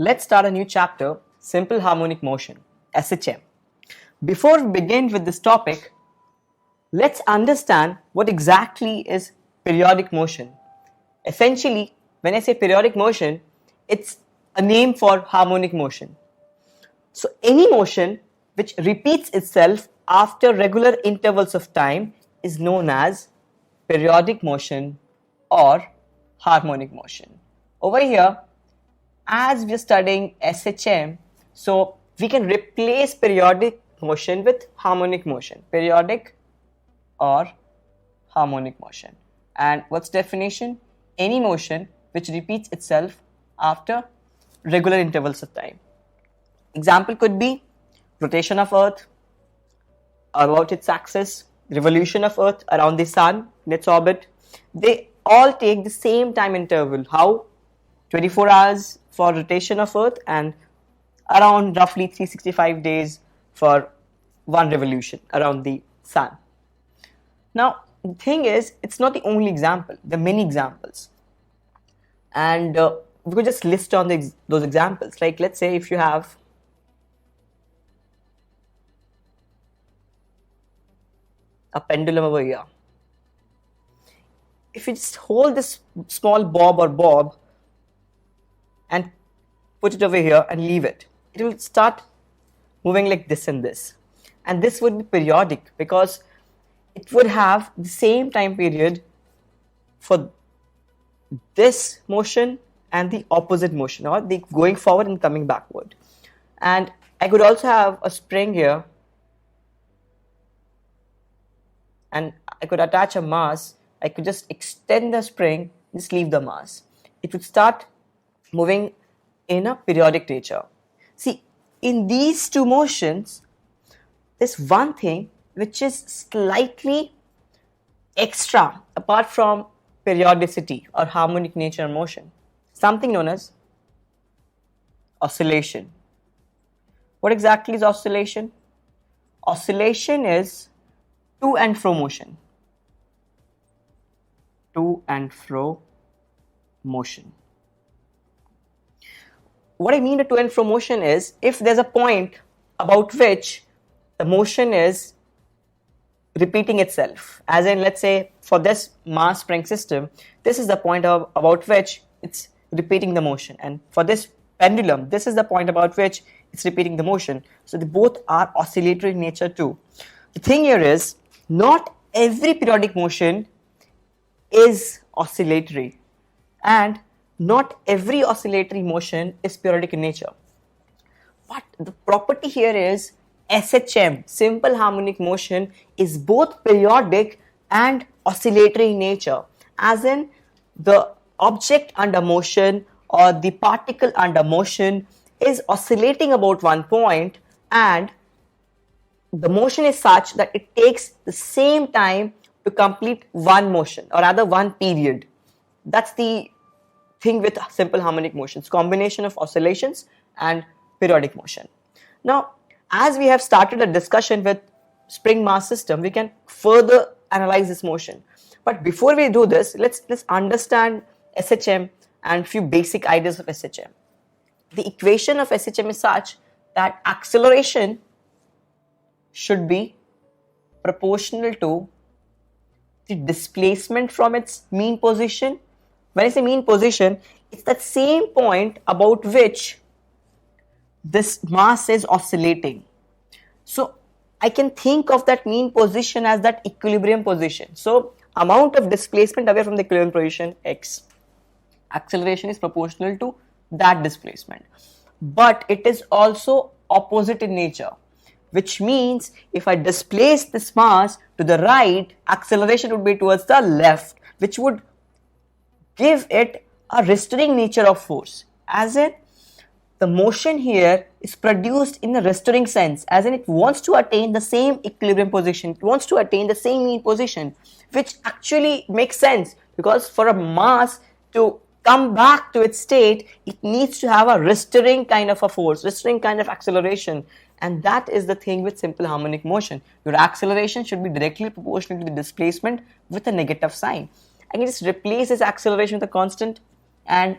let's start a new chapter, Simple Harmonic Motion, SHM. Before we begin with this topic, let's understand what exactly is periodic motion. Essentially, when I say periodic motion, it's a name for harmonic motion. So any motion which repeats itself after regular intervals of time is known as periodic motion or harmonic motion. Over here, as we are studying SHM, so we can replace periodic motion with harmonic motion. Periodic or harmonic motion. And what's definition? Any motion which repeats itself after regular intervals of time. Example could be rotation of Earth about its axis, revolution of Earth around the Sun in its orbit. They all take the same time interval. How? 24 hours for rotation of Earth and around roughly 365 days for one revolution around the Sun. Now, the thing is, it's not the only example. There are many examples. And we could just list on those examples. Like, let's say if you have a pendulum over here. If you just hold this small bob and put it over here and leave it, it will start moving like this and this. And this would be periodic because it would have the same time period for this motion and the opposite motion, or the going forward and coming backward. And I could also have a spring here, and I could attach a mass. I could just extend the spring, just leave the mass. It would start moving in a periodic nature. See, in these two motions, there's one thing which is slightly extra apart from periodicity or harmonic nature of motion. Something known as oscillation. What exactly is oscillation? Oscillation is to and fro motion. To and fro motion. What I mean by to and fro motion is if there's a point about which the motion is repeating itself, as in, let's say for this mass spring system, this is the point about which it's repeating the motion, and for this pendulum, this is the point about which it's repeating the motion. So they both are oscillatory in nature too. The thing here is, not every periodic motion is oscillatory, and not every oscillatory motion is periodic in nature. But the property here is SHM, simple harmonic motion, is both periodic and oscillatory in nature, as in the object under motion or the particle under motion is oscillating about one point, and the motion is such that it takes the same time to complete one motion, or rather one period. That's the thing with simple harmonic motions, combination of oscillations and periodic motion. Now, as we have started a discussion with spring mass system, we can further analyze this motion. But before we do this, let's understand SHM and few basic ideas of SHM. The equation of SHM is such that acceleration should be proportional to the displacement from its mean position. When I say mean position, it's that same point about which this mass is oscillating. So I can think of that mean position as that equilibrium position. So amount of displacement away from the equilibrium position x. Acceleration is proportional to that displacement. But it is also opposite in nature, which means if I displace this mass to the right, acceleration would be towards the left, which would give it a restoring nature of force, as in the motion here is produced in a restoring sense, as in it wants to attain the same equilibrium position, it wants to attain the same mean position, which actually makes sense because for a mass to come back to its state, it needs to have a restoring kind of a force, restoring kind of acceleration, and that is the thing with simple harmonic motion. Your acceleration should be directly proportional to the displacement with a negative sign. I can just replace this acceleration with a constant, and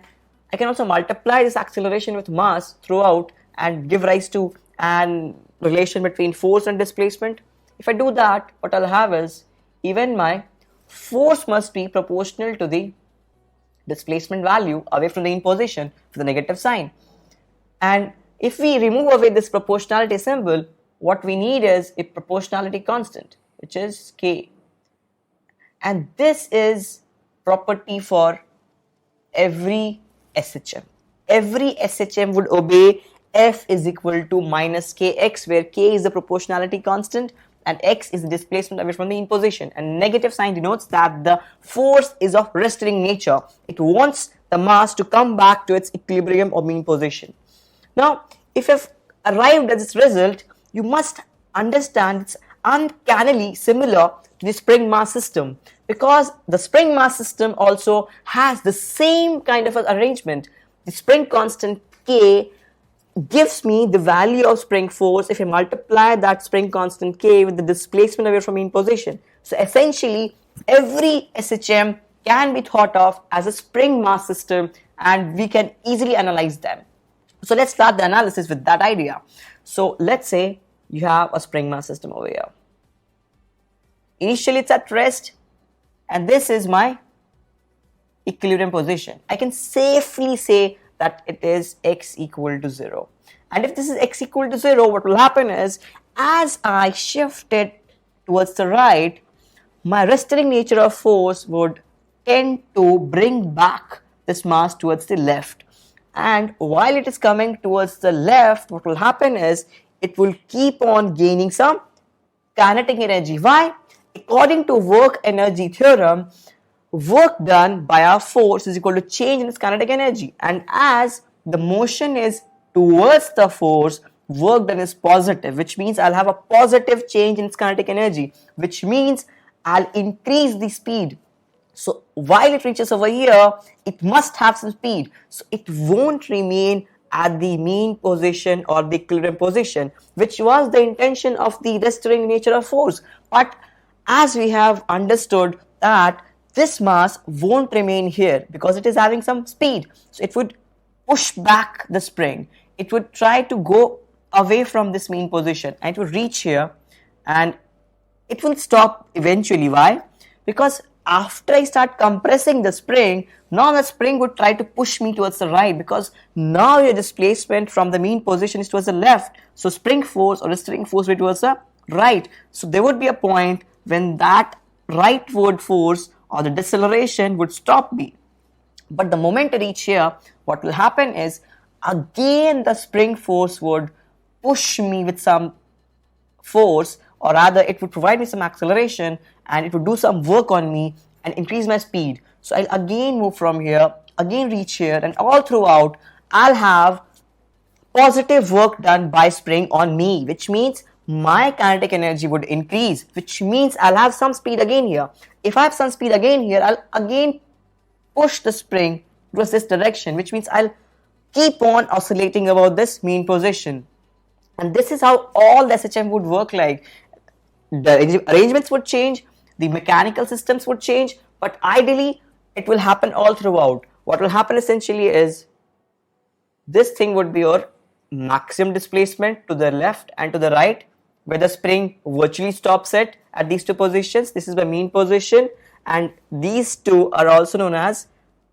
I can also multiply this acceleration with mass throughout and give rise to an relation between force and displacement. If I do that, what I'll have is even my force must be proportional to the displacement value away from the in position for the negative sign. And if we remove away this proportionality symbol, what we need is a proportionality constant, which is K. And this is property for every SHM. Every SHM would obey F is equal to minus Kx, where K is the proportionality constant and X is the displacement away from the in position. And negative sign denotes that the force is of restraining nature. It wants the mass to come back to its equilibrium or mean position. Now, if you've arrived at this result, you must understand it's uncannily similar to the spring mass system, because the spring mass system also has the same kind of arrangement. The spring constant K gives me the value of spring force if I multiply that spring constant K with the displacement away from mean position. So essentially, every SHM can be thought of as a spring mass system, and we can easily analyze them. So let's start the analysis with that idea. So let's say you have a spring mass system over here. Initially it's at rest, and this is my equilibrium position. I can safely say that it is x equal to 0. And if this is x equal to 0, what will happen is, as I shift it towards the right, my restraining nature of force would tend to bring back this mass towards the left. And while it is coming towards the left, what will happen is, it will keep on gaining some kinetic energy. Why? According to work energy theorem, work done by our force is equal to change in its kinetic energy. And as the motion is towards the force, work done is positive, which means I'll have a positive change in its kinetic energy, which means I'll increase the speed. So while it reaches over here, it must have some speed. So it won't remain at the mean position or the equilibrium position, which was the intention of the restraining nature of force. But as we have understood that this mass won't remain here because it is having some speed, so it would push back the spring. It would try to go away from this mean position, and it would reach here, and it will stop eventually. Why? Because after I start compressing the spring, now the spring would try to push me towards the right, because now your displacement from the mean position is towards the left. So spring force or restraining force will be towards the right. So there would be a point when that rightward force or the deceleration would stop me. But the moment I reach here, what will happen is, again the spring force would push me with some force, or rather it would provide me some acceleration, and it would do some work on me and increase my speed. So I'll again move from here, again reach here, and all throughout I'll have positive work done by spring on me, which means my kinetic energy would increase, which means I'll have some speed again here. If I have some speed again here, I'll again push the spring towards this direction, which means I'll keep on oscillating about this mean position. And this is how all the SHM would work like. The arrangements would change, the mechanical systems would change, but ideally it will happen all throughout. What will happen essentially is, this thing would be your maximum displacement to the left and to the right, where the spring virtually stops it at these two positions. This is the mean position, and these two are also known as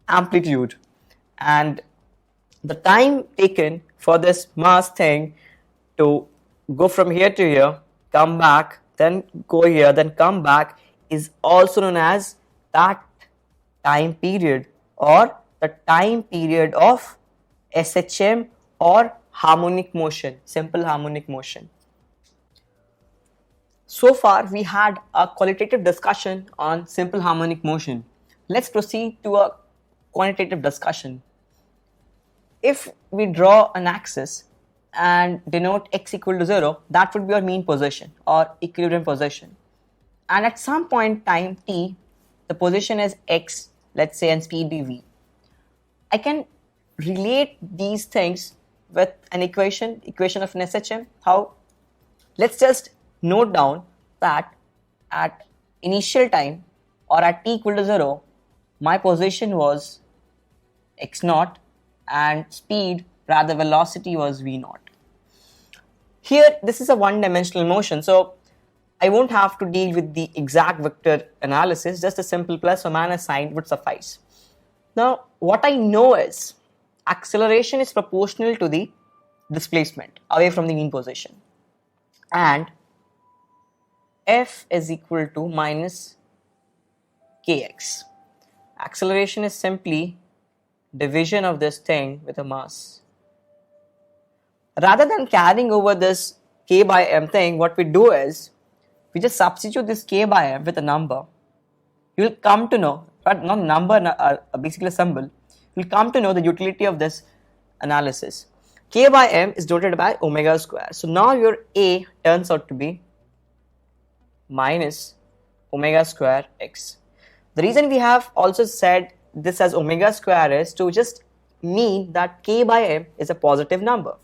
amplitude. And the time taken for this mass thing to go from here to here, come back, then go here, then come back, is also known as that time period, or the time period of SHM or harmonic motion, simple harmonic motion. So far we had a qualitative discussion on simple harmonic motion. Let's proceed to a quantitative discussion. If we draw an axis and denote x equal to 0, that would be our mean position or equilibrium position. And at some point time t, the position is x, let's say, and speed be v. I can relate these things with an equation of an SHM. How? Let's just note down that at initial time, or at t equal to 0, my position was x naught, and speed, rather velocity, was v naught. Here, this is a one-dimensional motion, so I won't have to deal with the exact vector analysis, just a simple plus or minus sign would suffice. Now, what I know is acceleration is proportional to the displacement away from the mean position, and F is equal to minus kx. Acceleration is simply division of this thing with a mass. Rather than carrying over this k by m thing, what we do is we just substitute this k by m with a number. You will come to know, but not number, basically a symbol. You will come to know the utility of this analysis. K by m is denoted by omega square. So now your A turns out to be minus omega square x. The reason we have also said this as omega square is to just mean that k by m is a positive number.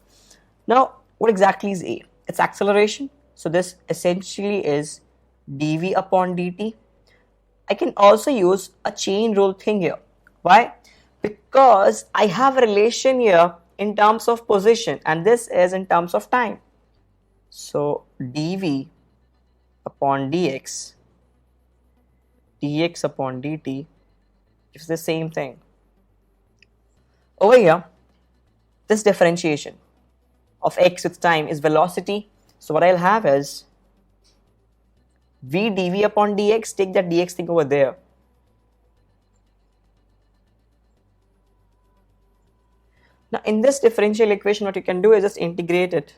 Now, what exactly is A? It's acceleration. So this essentially is dv upon dt. I can also use a chain rule thing here. Why? Because I have a relation here in terms of position and this is in terms of time. So dv upon dx, dx upon dt is the same thing. Over here, this differentiation of x with time is velocity. So what I'll have is v dv upon dx, take that dx thing over there. Now in this differential equation, what you can do is just integrate it.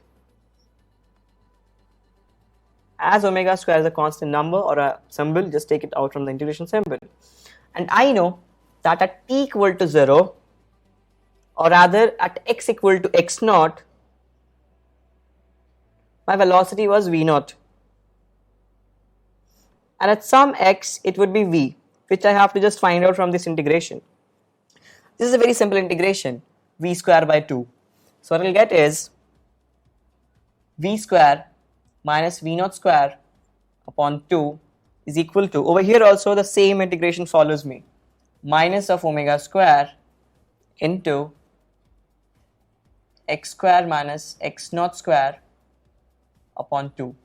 As omega square is a constant number or a symbol, just take it out from the integration symbol. And I know that at t equal to 0, or rather at x equal to x naught, my velocity was v naught. And at some x, it would be v, which I have to just find out from this integration. This is a very simple integration, v square by 2. So what I'll get is v square minus v naught square upon 2 is equal to, over here also the same integration follows me, minus of omega square into x square minus x naught square upon 2.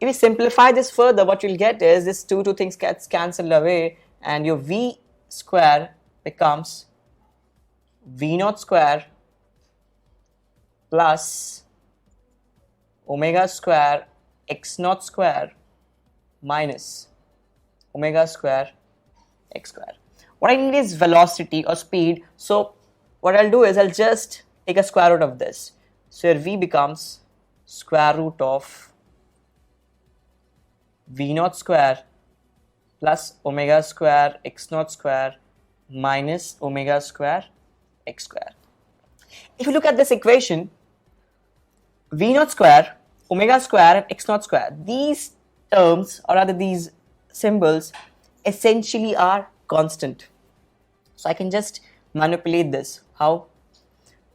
If we simplify this further, what you'll get is this two things gets cancelled away and your v square becomes v naught square plus omega square x naught square minus omega square x square. What I need is velocity or speed. So what I'll do is I'll just take a square root of this. So your v becomes square root of v naught square plus omega square x naught square minus omega square x square. If you look at this equation, v naught square, omega square and x naught square, these terms or rather these symbols essentially are constant. So I can just manipulate this. How?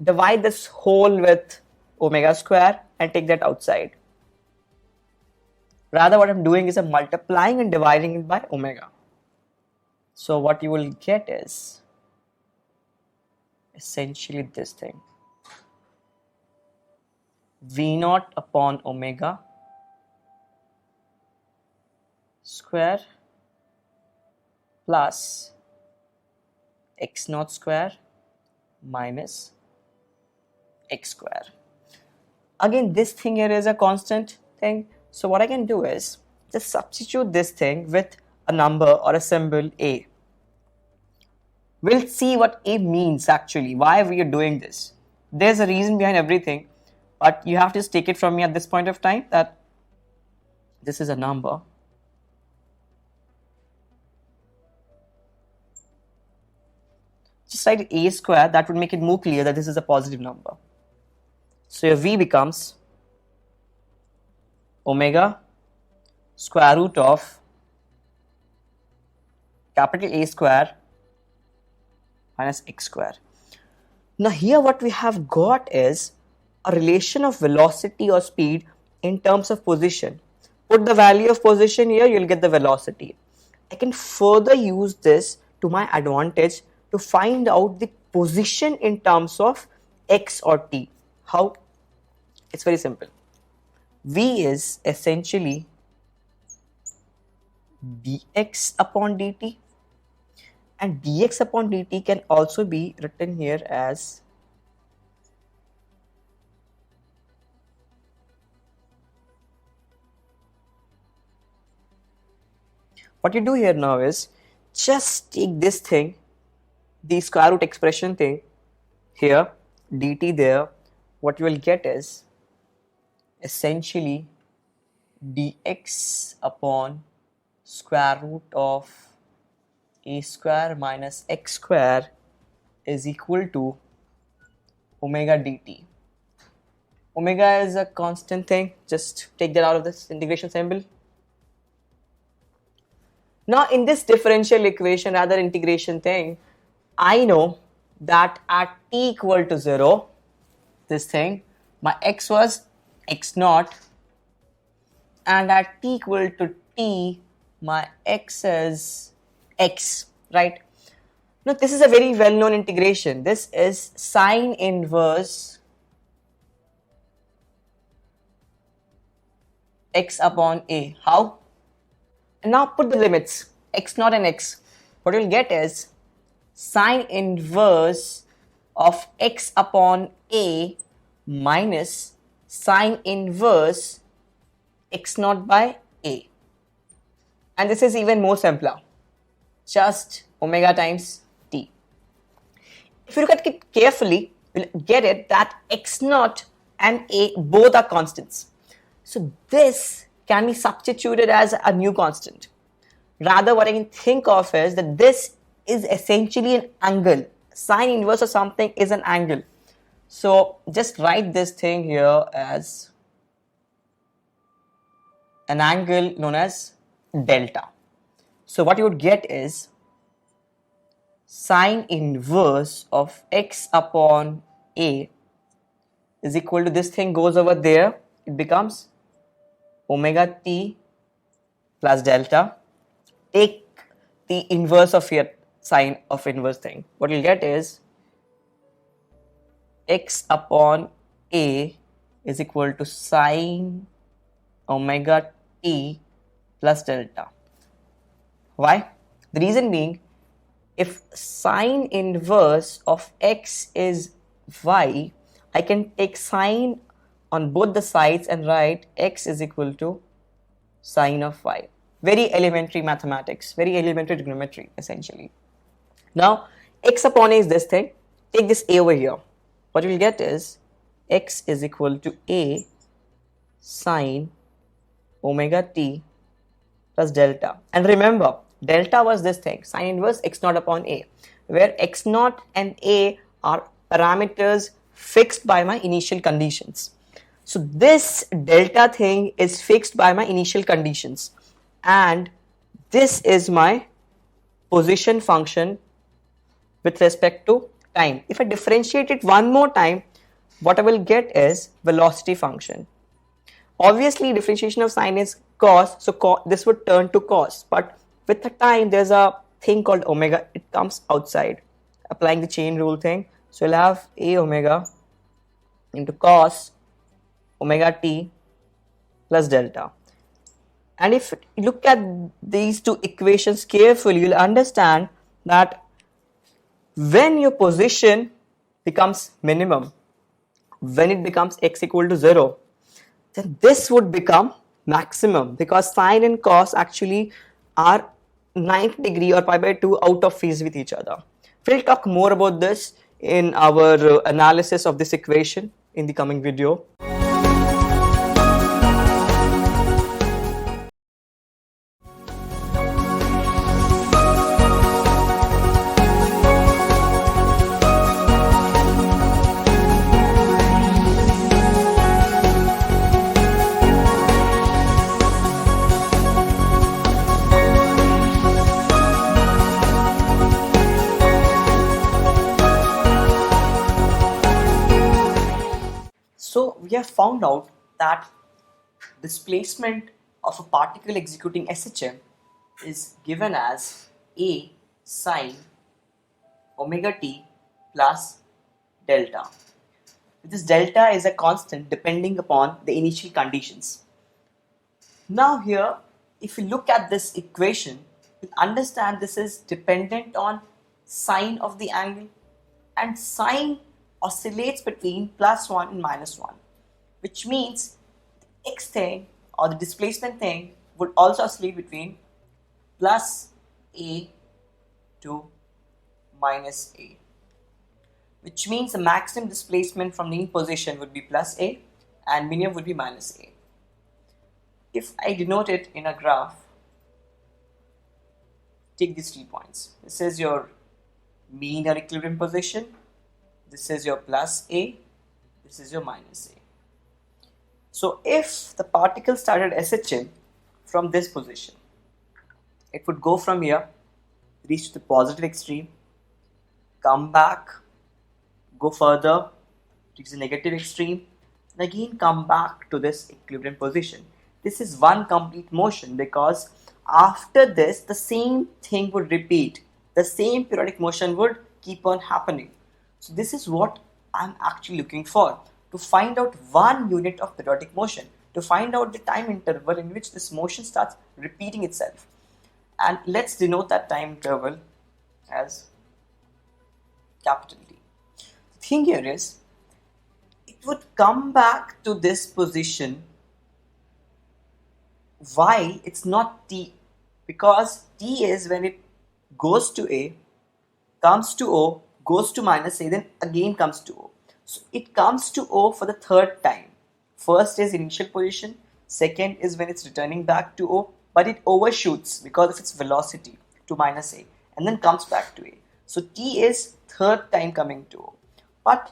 Divide this whole with omega square and take that outside. Rather what I'm doing is I'm multiplying and dividing it by omega. So what you will get is essentially this thing, v naught upon omega square plus x naught square minus x square. Again, this thing here is a constant thing. So what I can do is just substitute this thing with a number or a symbol a. We'll see what a means actually, why we are doing this. There's a reason behind everything, but you have to just take it from me at this point of time that this is a number. Just write a square, that would make it more clear that this is a positive number. So your v becomes omega square root of capital A square minus x square. Now here what we have got is a relation of velocity or speed in terms of position. Put the value of position here, you'll get the velocity. I can further use this to my advantage to find out the position in terms of x or t. How? It's very simple. V is essentially dx upon dt, and dx upon dt can also be written here as what you do here now is just take this thing, the square root expression thing here, dt there, what you will get is essentially dx upon square root of a square minus x square is equal to omega dt. Omega is a constant thing, just take that out of this integration symbol. Now in this differential equation, rather integration thing, I know that at t equal to 0, this thing, my x was x naught, and at t equal to t, my x is x, right? Now this is a very well known integration. This is sine inverse x upon a. How? And now put the limits, x naught and x. What you'll get is sine inverse of x upon a minus sine inverse x naught by a. And this is even more simpler, just omega times t. If you look at it carefully, you'll get it that x naught and a both are constants. So this can be substituted as a new constant. Rather, what I can think of is that this is essentially an angle. Sine inverse of something is an angle. So just write this thing here as an angle known as delta. So what you would get is sine inverse of x upon a is equal to, this thing goes over there, it becomes omega t plus delta. Take the inverse of your sine of inverse thing. What you'll get is x upon a is equal to sine omega t plus delta. Why? The reason being, if sine inverse of x is y, I can take sine on both the sides and write x is equal to sine of y. Very elementary mathematics, very elementary trigonometry essentially. Now x upon a is this thing, take this a over here. What you will get is x is equal to a sine omega t plus delta. And remember, delta was this thing, sine inverse x naught upon a, where x naught and a are parameters fixed by my initial conditions. So this delta thing is fixed by my initial conditions, and this is my position function with respect to time. If I differentiate it one more time, what I will get is velocity function. Obviously differentiation of sine is cos, so this would turn to cos, but with the time there's a thing called omega, it comes outside, applying the chain rule thing. So we'll have a omega into cos omega t plus delta. And if you look at these two equations carefully, you'll understand that when your position becomes minimum, when it becomes x equal to 0, then this would become maximum, because sine and cos actually are 90 degree or pi by 2 out of phase with each other. We'll talk more about this in our analysis of this equation in the coming video. So we have found out that displacement of a particle executing SHM is given as a sine omega t plus delta. This delta is a constant depending upon the initial conditions. Now here, if you look at this equation, you understand this is dependent on sine of the angle, and sine oscillates between +1 and -1, which means the x thing or the displacement thing would also oscillate between plus a to minus a, which means the maximum displacement from the in position would be plus a and minimum would be minus a. If I denote it in a graph, take these 3 points. This is your mean or equilibrium position, this is your plus a, this is your minus a. So if the particle started SHM from this position, it would go from here, reach the positive extreme, come back, go further, reach the negative extreme, and again come back to this equilibrium position. This is one complete motion because after this the same thing would repeat. The same periodic motion would keep on happening. So this is what I'm actually looking for, to find out one unit of periodic motion, to find out the time interval in which this motion starts repeating itself. And let's denote that time interval as capital T. The thing here is, it would come back to this position. Why? It's not T, because T is when it goes to A, comes to O, goes to minus A, then again comes to O. So it comes to O for the third time. First is initial position, second is when it's returning back to O, but it overshoots because of its velocity to minus A and then comes back to A. So T is third time coming to O, but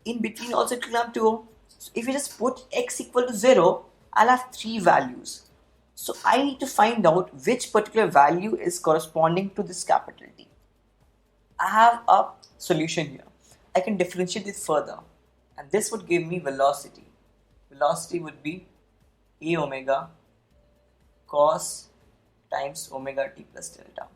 in between also it will come to O. So if you just put x equal to 0, I'll have 3 values. So I need to find out which particular value is corresponding to this capital T. I have a solution here. I can differentiate it further, and this would give me velocity. Velocity would be a omega cos times omega t plus delta.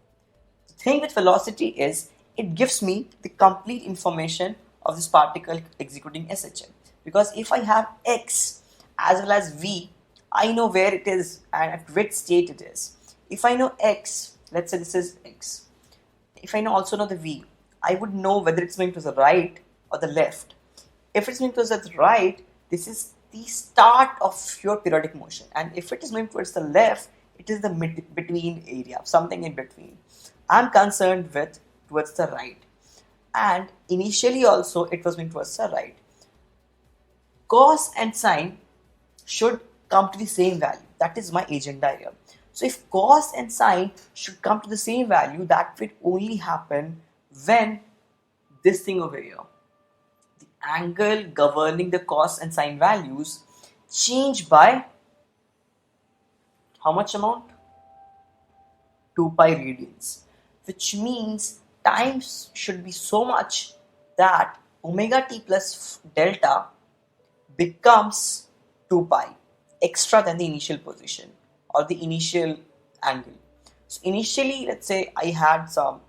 The thing with velocity is it gives me the complete information of this particle executing SHM, because if I have x as well as v, I know where it is and at which state it is. If I know x, let's say this is x, if I also know the v, I would know whether it's moving to the right or the left. If it's moving towards the right, this is the start of your periodic motion, and if it is moving towards the left, it is the between area, something in between. I'm concerned with towards the right, and initially also it was moving towards the right. Cos and sine should come to the same value. That is my agenda here. So if cos and sine should come to the same value, that will only happen when this thing over here, the angle governing the cos and sine values, change by how much amount? 2 pi radians, which means time should be so much that omega t plus delta becomes 2 pi extra than the initial position or the initial angle. So initially, let's say I had some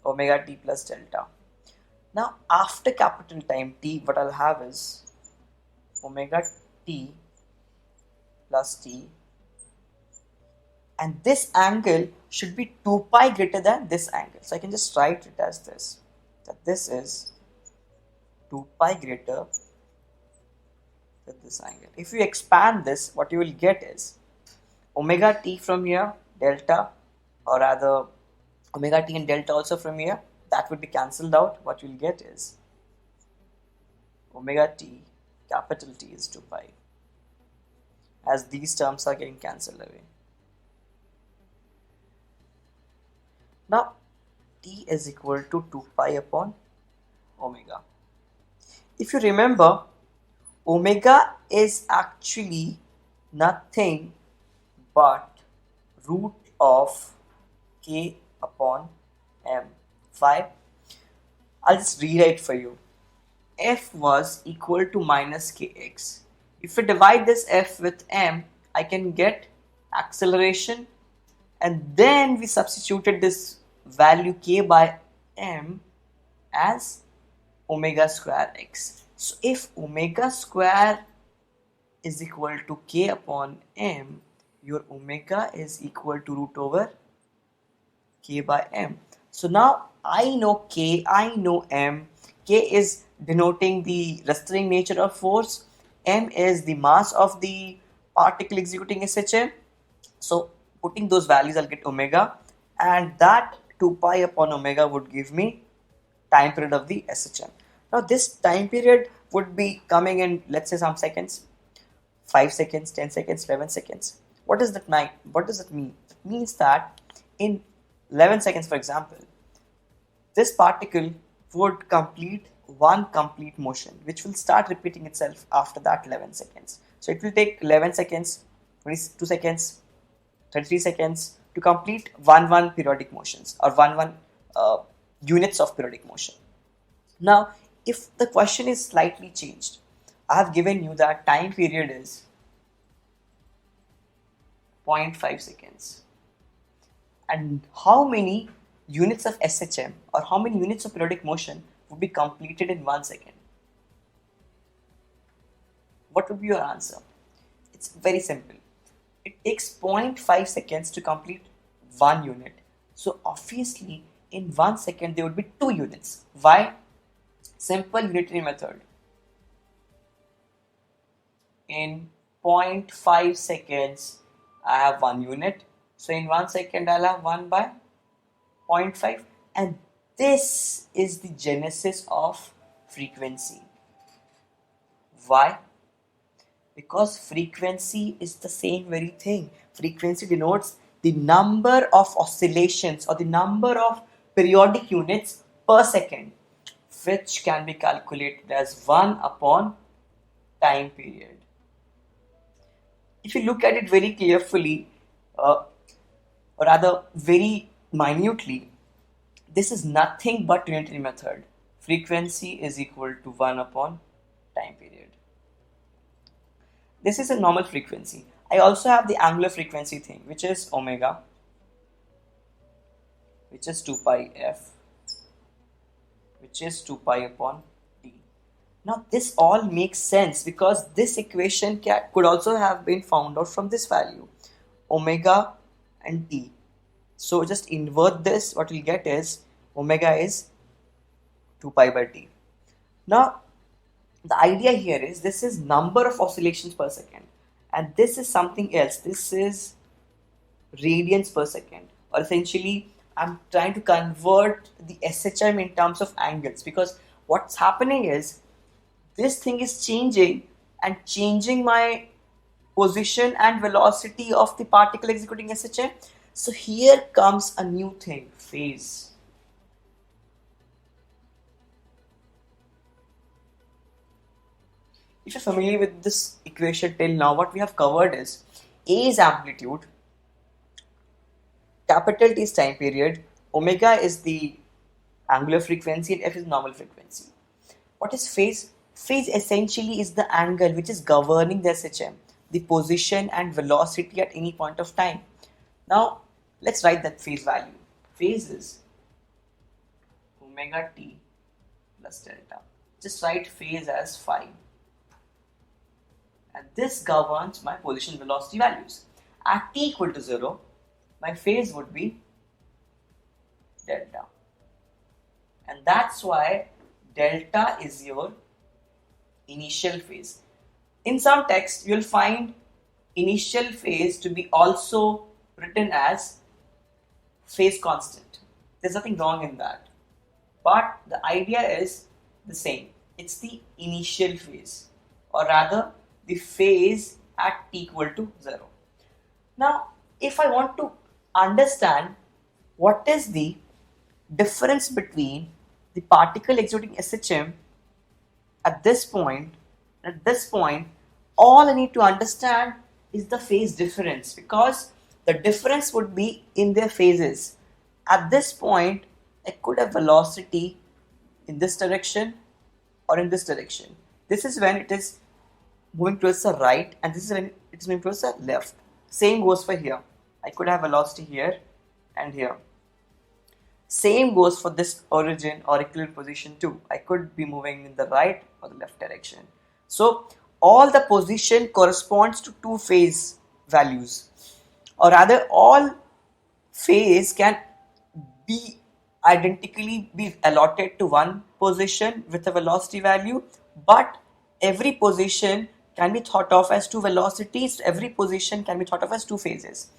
omega t plus delta. Now after capital time t, what I'll have is omega t plus t, and this angle should be 2 pi greater than this angle. So I can just write it as this, that this is 2 pi greater than this angle. If you expand this, what you will get is omega t from here, delta, or rather omega t and delta also from here, that would be cancelled out. What you will get is omega t, capital T is 2 pi, as these terms are getting cancelled away. Now t is equal to 2 pi upon omega. If you remember, omega is actually nothing but root of k upon m. Why? I'll just rewrite for you. F was equal to minus kx. If we divide this f with m, I can get acceleration, and then we substituted this value k by m as omega square x. So if omega square is equal to k upon m, your omega is equal to root over k by m. So now I know k, I know m. K is denoting the restraining nature of force, m is the mass of the particle executing SHM. So putting those values, I'll get omega, and that 2 pi upon omega would give me time period of the SHM. Now this time period would be coming in, let's say, some seconds, 5 seconds, 10 seconds, 11 seconds. What does that mean? What does it mean? It means that in 11 seconds, for example, this particle would complete one complete motion, which will start repeating itself after that 11 seconds. So it will take 11 seconds, 22 seconds, 33 seconds to complete one periodic motions, or one units of periodic motion. Now, if the question is slightly changed, I have given you that time period is 0.5 seconds. And how many units of SHM or how many units of periodic motion would be completed in 1 second? What would be your answer? It's very simple. It takes 0.5 seconds to complete 1 unit. So obviously in 1 second there would be 2 units. Why? Simple unitary method. In 0.5 seconds I have 1 unit. So in 1 second I'll have 1 by 0.5, and this is the genesis of frequency. Why? Because frequency is the same very thing. Frequency denotes the number of oscillations or the number of periodic units per second, which can be calculated as 1 upon time period. If you look at it very carefully, or rather very minutely, this is nothing but unitary method. Frequency is equal to 1 upon time period. This is a normal frequency. I also have the angular frequency thing, which is omega, which is 2 pi f, which is 2 pi upon t. Now this all makes sense because this equation could also have been found out from this value, omega and t. So just invert this, what we'll get is omega is 2 pi by t. Now the idea here is this is number of oscillations per second, and this is something else. This is radians per second, or essentially I'm trying to convert the SHM in terms of angles, because what's happening is this thing is changing and changing my position and velocity of the particle executing SHM. So here comes a new thing, phase. If you're familiar with this equation till now, what we have covered is A is amplitude, capital T is time period, omega is the angular frequency, and f is normal frequency. What is phase? Phase essentially is the angle which is governing the SHM, the position and velocity at any point of time. Now let's write that phase value. Phase is omega t plus delta. Just write phase as phi. And this governs my position velocity values. At t equal to 0, my phase would be delta. And that's why delta is your initial phase. In some texts, you'll find initial phase to be also written as phase constant. There's nothing wrong in that. But the idea is the same. It's the initial phase, or rather the phase at t equal to 0. Now, if I want to understand what is the difference between the particle executing SHM at this point, all I need to understand is the phase difference, because the difference would be in their phases. At this point, I could have velocity in this direction or in this direction. This is when it is moving towards the right, and this is when it is moving towards the left. Same goes for here. I could have velocity here and here. Same goes for this origin or equilibrium position too. I could be moving in the right or the left direction. So all the position corresponds to two phase values, or rather all phase can be identically be allotted to one position with a velocity value, but every position can be thought of as two velocities. Every position can be thought of as two phases.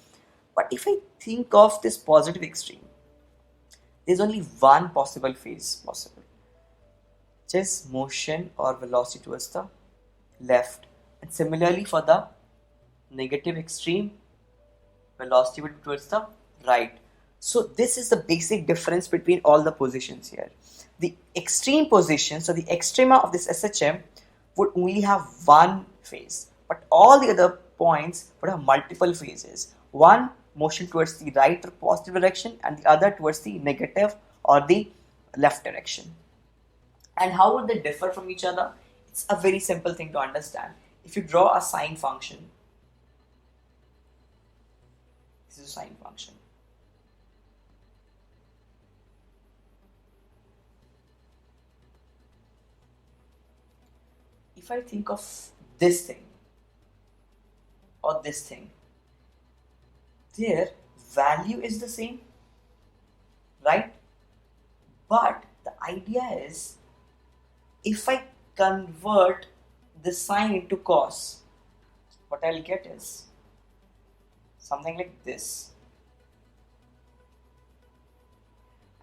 But if I think of this positive extreme, there's only one possible phase possible, which is motion or velocity towards the left. And similarly for the negative extreme, velocity would be towards the right. So this is the basic difference between all the positions here. The extreme position, so the extrema of this SHM would only have one phase, but all the other points would have multiple phases. One motion towards the right or positive direction, and the other towards the negative or the left direction. And how would they differ from each other? It's a very simple thing to understand. If you draw a sine function, this is a sine function. If I think of this thing or this thing, their value is the same, right? But the idea is, if I convert the sine into cos, what I'll get is something like this.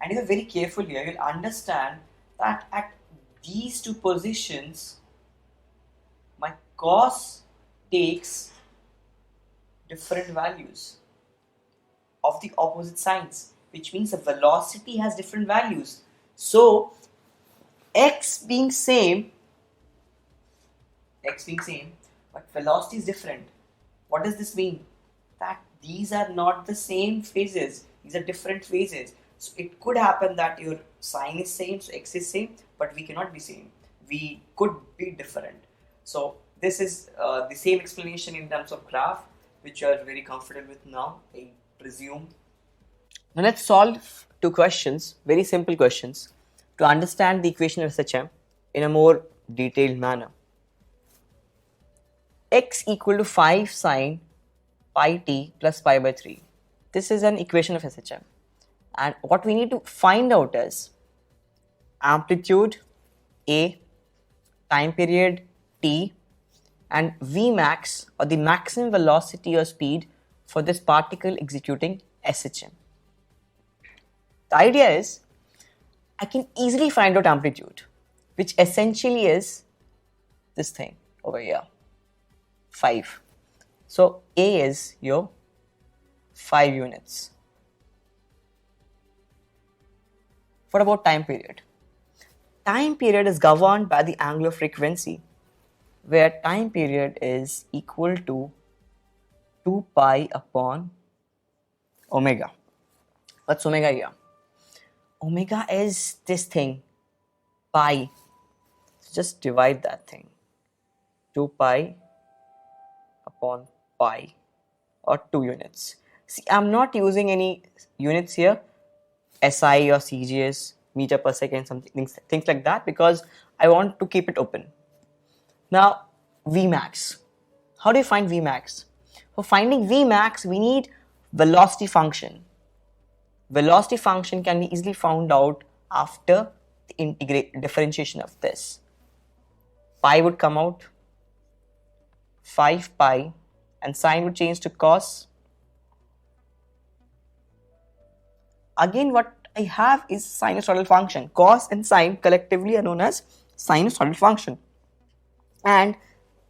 And if you're very careful here, you'll understand that at these two positions, my cos takes different values of the opposite signs, which means the velocity has different values. So x being same, but velocity is different. What does this mean? That these are not the same phases, these are different phases. So it could happen that your sine is same, so x is same, but we cannot be same. We could be different. So this is the same explanation in terms of graph, which you are very comfortable with now, I presume. Now let's solve two questions, very simple questions, to understand the equation of SHM in a more detailed manner. X equal to 5 sine pi t plus pi by 3. This is an equation of SHM. And what we need to find out is amplitude A, time period t, and Vmax, or the maximum velocity or speed for this particle executing SHM. The idea is, I can easily find out amplitude, which essentially is this thing over here, 5. So A is your 5 units. What about time period? Time period is governed by the angular frequency, where time period is equal to 2 pi upon omega. What's omega here? Omega is this thing, pi. So just divide that thing. 2 pi upon pi, or 2 units. See, I'm not using any units here, SI or CGS, meter per second, something, things like that, because I want to keep it open. Now, Vmax. How do you find Vmax? For finding Vmax, we need velocity function. Velocity function can be easily found out after the differentiation of this. Pi would come out, 5 pi, and sine would change to cos. Again, what I have is sinusoidal function. Cos and sine collectively are known as sinusoidal function. And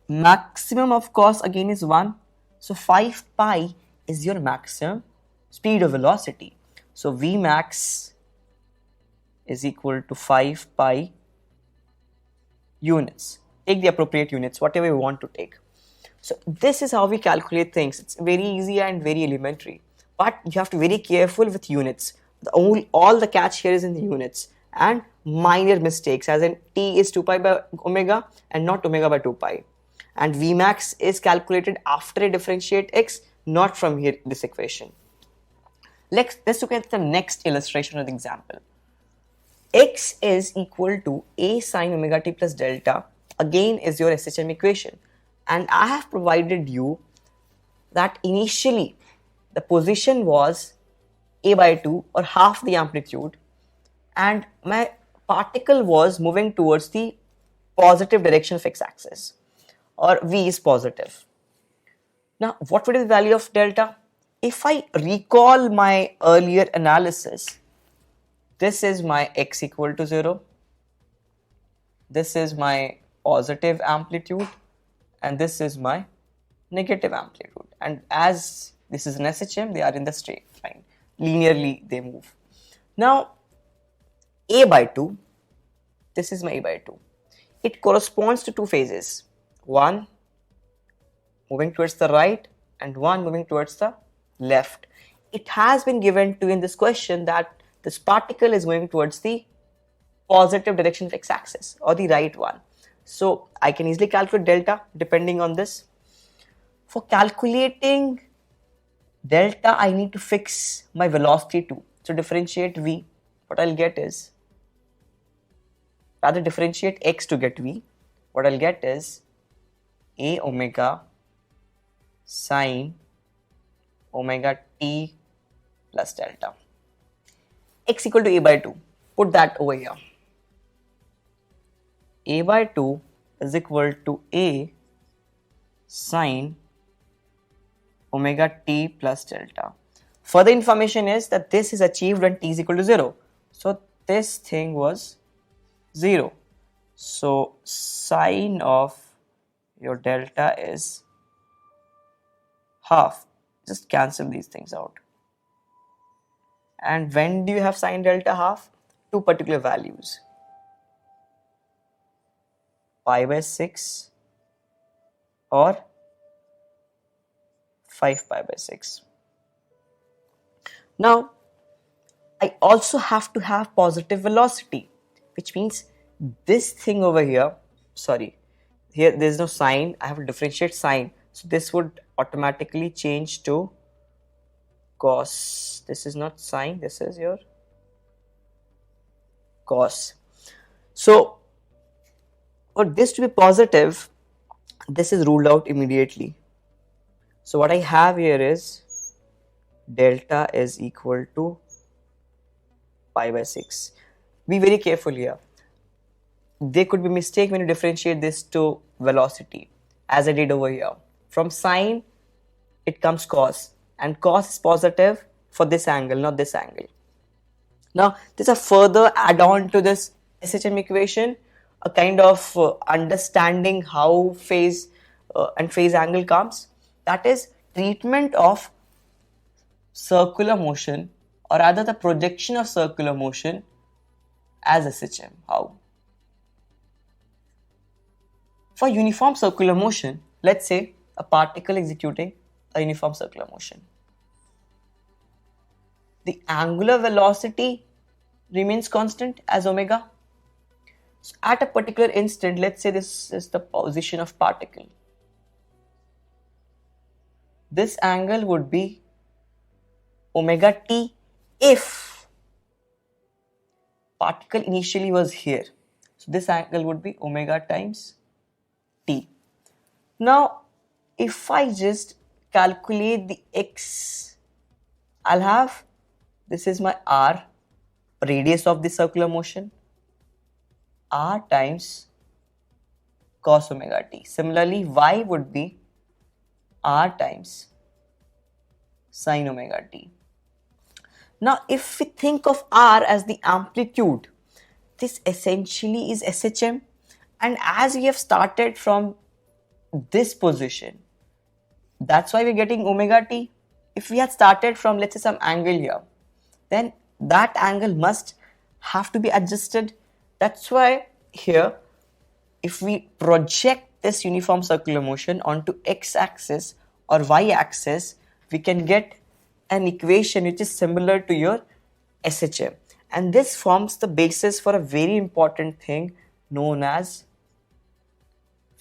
maximum of cos again is 1. So 5 pi is your maximum speed or velocity. So Vmax is equal to 5 pi units. Take the appropriate units, whatever you want to take. So this is how we calculate things. It's very easy and very elementary. But you have to be very careful with units. All the catch here is in the units. And minor mistakes, as in t is 2 pi by omega and not omega by 2 pi. And Vmax is calculated after I differentiate x, not from here this equation. Let's look at the next illustration of the example. X is equal to A sine omega t plus delta, again is your SHM equation, and I have provided you that initially the position was A by 2 or half the amplitude, and my particle was moving towards the positive direction of x-axis, or V is positive. Now what would be the value of delta? If I recall my earlier analysis, this is my x equal to 0, this is my positive amplitude, and this is my negative amplitude, and as this is an SHM, they are in the straight line, linearly they move. Now A by 2, this is my A by 2, it corresponds to two phases, one moving towards the right and one moving towards the left. It has been given to in this question that this particle is going towards the positive direction of x-axis, or the right one. So I can easily calculate delta depending on this. For calculating delta, I need to fix my velocity too. So differentiate V. What I'll get is, rather differentiate x to get V. What I'll get is A omega sine omega t plus delta. X equal to A by 2. Put that over here. A by 2 is equal to A sine omega t plus delta. Further information is that this is achieved when t is equal to 0. So this thing was 0. So sine of your delta is half. Just cancel these things out. And when do you have sine delta half? Two particular values, pi by 6 or 5 pi by 6. Now I also have to have positive velocity, which means this thing over here, sorry, here there is no sine, I have to differentiate sine, so this would automatically change to cos. This is not sine, this is your cos. So for this to be positive, this is ruled out immediately. So what I have here is delta is equal to pi by 6. Be very careful here. There could be mistake when you differentiate this to velocity, as I did over here. From sine, it comes cos, and cos is positive for this angle, not this angle. Now, there's a further add-on to this SHM equation, a kind of understanding how phase and phase angle comes. That is treatment of circular motion, or rather the projection of circular motion as SHM. How? For uniform circular motion, let's say a particle executing a uniform circular motion, the angular velocity remains constant as omega. So at a particular instant, let's say this is the position of particle, this angle would be omega t if particle initially was here. So this angle would be omega times t. Now if I just calculate the x, I'll have, this is my r, radius of the circular motion, r times cos omega t. Similarly, y would be r times sin omega t. Now if we think of r as the amplitude, this essentially is SHM, and as we have started from this position, that's why we're getting omega t. If we had started from, let's say, some angle here, then that angle must have to be adjusted. That's why here, if we project this uniform circular motion onto x-axis or y-axis, we can get an equation which is similar to your SHM, and this forms the basis for a very important thing known as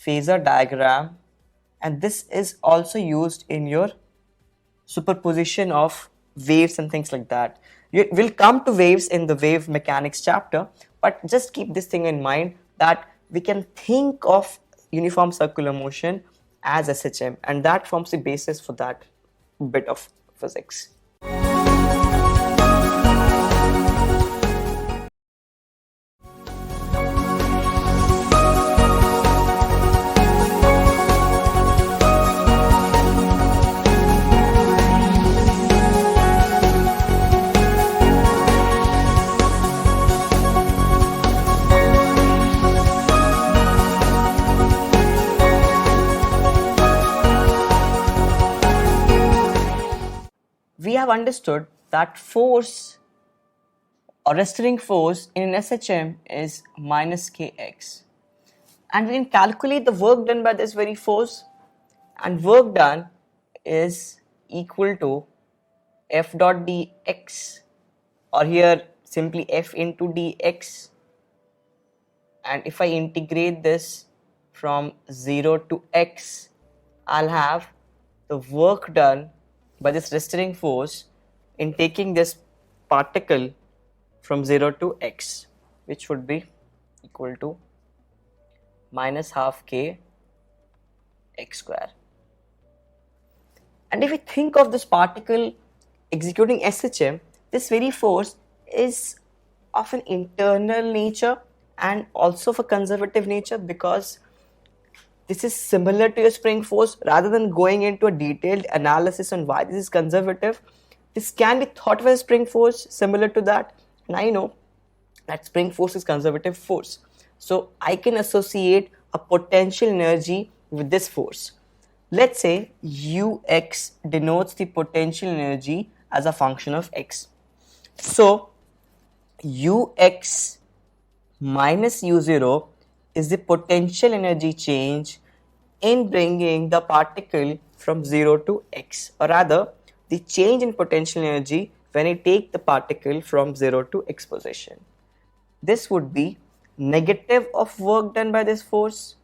phasor diagram, and this is also used in your superposition of waves and things like that. We'll come to waves in the wave mechanics chapter, but just keep this thing in mind that we can think of uniform circular motion as SHM, and that forms the basis for that bit of physics. We have understood that force or restraining force in an SHM is minus kx, and we can calculate the work done by this very force, and work done is equal to f dot dx, or here simply f into dx, and if I integrate this from 0 to x, I'll have the work done by this restraining force in taking this particle from 0 to x, which would be equal to minus half k x square. And if we think of this particle executing SHM, this very force is of an internal nature and also of a conservative nature, because this is similar to a spring force. Rather than going into a detailed analysis on why this is conservative, this can be thought of as a spring force similar to that, and I know that spring force is conservative force. So I can associate a potential energy with this force. Let's say ux denotes the potential energy as a function of x. So ux minus u0 is the potential energy change in bringing the particle from 0 to x, or rather the change in potential energy when I take the particle from 0 to x position. This would be negative of work done by this force,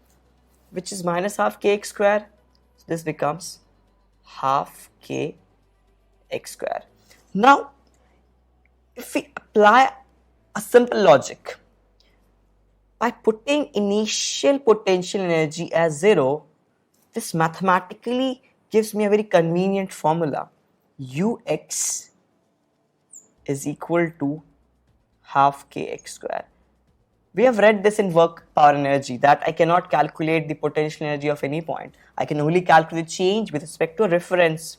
which is minus half kx square. So this becomes half k x square. Now, if we apply a simple logic, by putting initial potential energy as 0, this mathematically gives me a very convenient formula. Ux is equal to half kx square. We have read this in work power energy, that I cannot calculate the potential energy of any point. I can only calculate change with respect to a reference,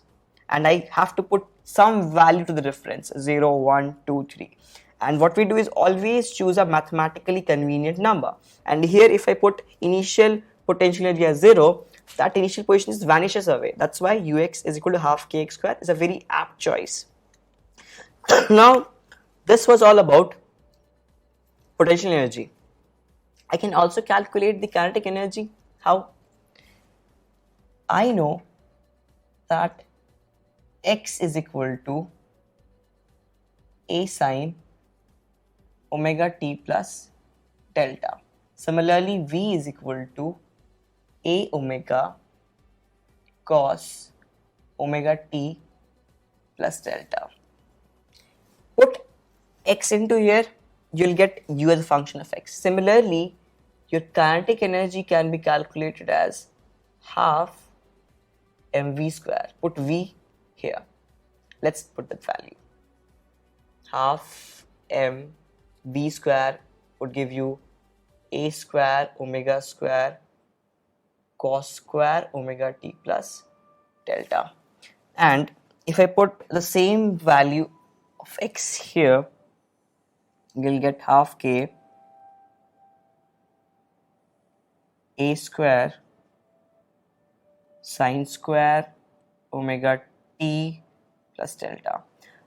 and I have to put some value to the reference, 0, 1, 2, 3. And what we do is always choose a mathematically convenient number. And here if I put initial potential energy as 0, that initial position just vanishes away. That's why ux is equal to half kx square is a very apt choice. Now, this was all about potential energy. I can also calculate the kinetic energy. How? I know that x is equal to a sine omega t plus delta. Similarly, v is equal to a omega cos omega t plus delta. Put x into here, you'll get u as a function of x. Similarly, your kinetic energy can be calculated as half mv square. Put v here. Let's put that value. Half mv square would give you a square omega square cos square omega t plus delta. And if I put the same value of x here, you'll get half k a square sine square omega t plus delta.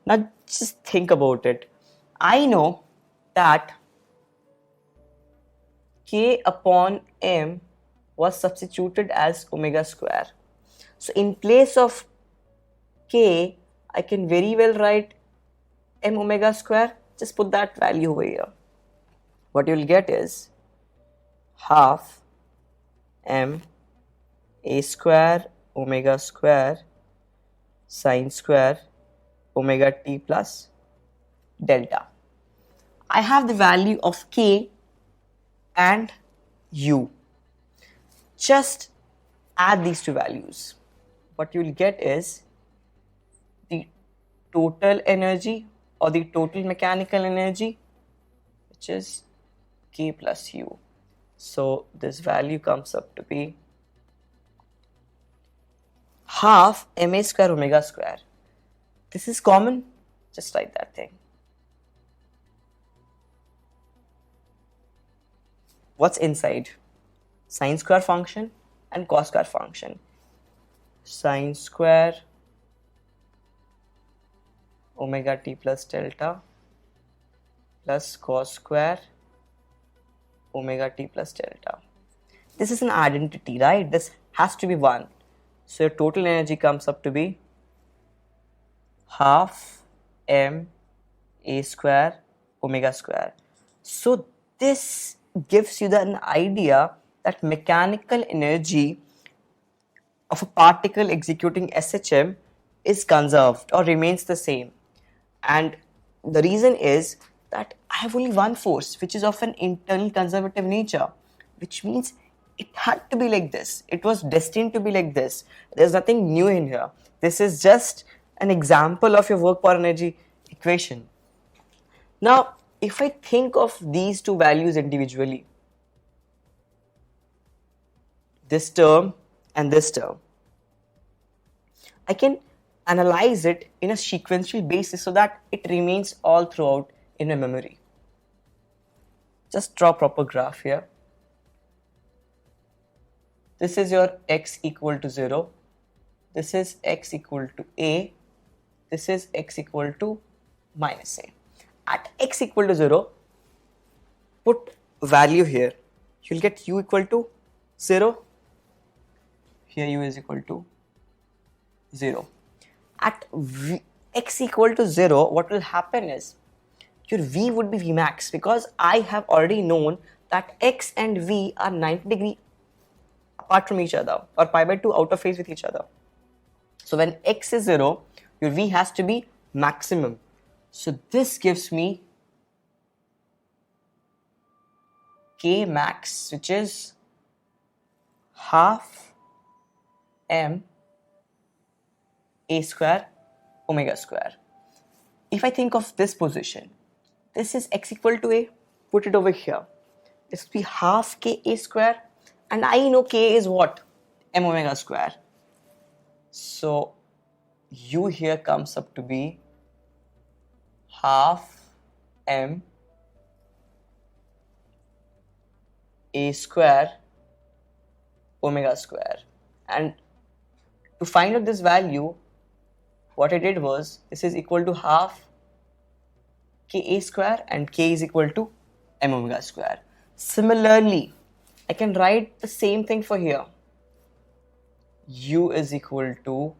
Now just think about it. I know that k upon m was substituted as omega square. So in place of k, I can very well write m omega square. Just put that value over here. What you'll get is half m a square omega square sine square omega t plus delta. I have the value of k and u. Just add these two values. What you will get is the total energy or the total mechanical energy, which is k plus u. So this value comes up to be half ma square omega square. This is common, just write that thing. What's inside? Sine square function and cos square function. Sine square omega t plus delta plus cos square omega t plus delta. This is an identity, right? This has to be 1. So your total energy comes up to be half m a square omega square. So this gives you an idea that mechanical energy of a particle executing SHM is conserved or remains the same. And the reason is that I have only one force, which is of an internal conservative nature, which means it had to be like this. It was destined to be like this. There's nothing new in here. This is just an example of your work power energy equation. Now, if I think of these two values individually, this term and this term, I can analyze it in a sequential basis so that it remains all throughout in my memory. Just draw a proper graph here. This is your x equal to 0. This is x equal to a. This is x equal to minus a. At x equal to 0, put value here. You'll get u equal to 0. Here u is equal to 0. At x equal to 0, what will happen is your v would be v max, because I have already known that x and v are 90 degree apart from each other, or pi by 2 out of phase with each other. So when x is 0, your v has to be maximum. So this gives me k max, which is half m a square omega square. If I think of this position, this is x equal to a, put it over here. This will be half k a square, and I know k is what? M omega square. So u here comes up to be half m a square omega square. And to find out this value, what I did was, this is equal to half k a square and k is equal to m omega square. Similarly, I can write the same thing for here. U is equal to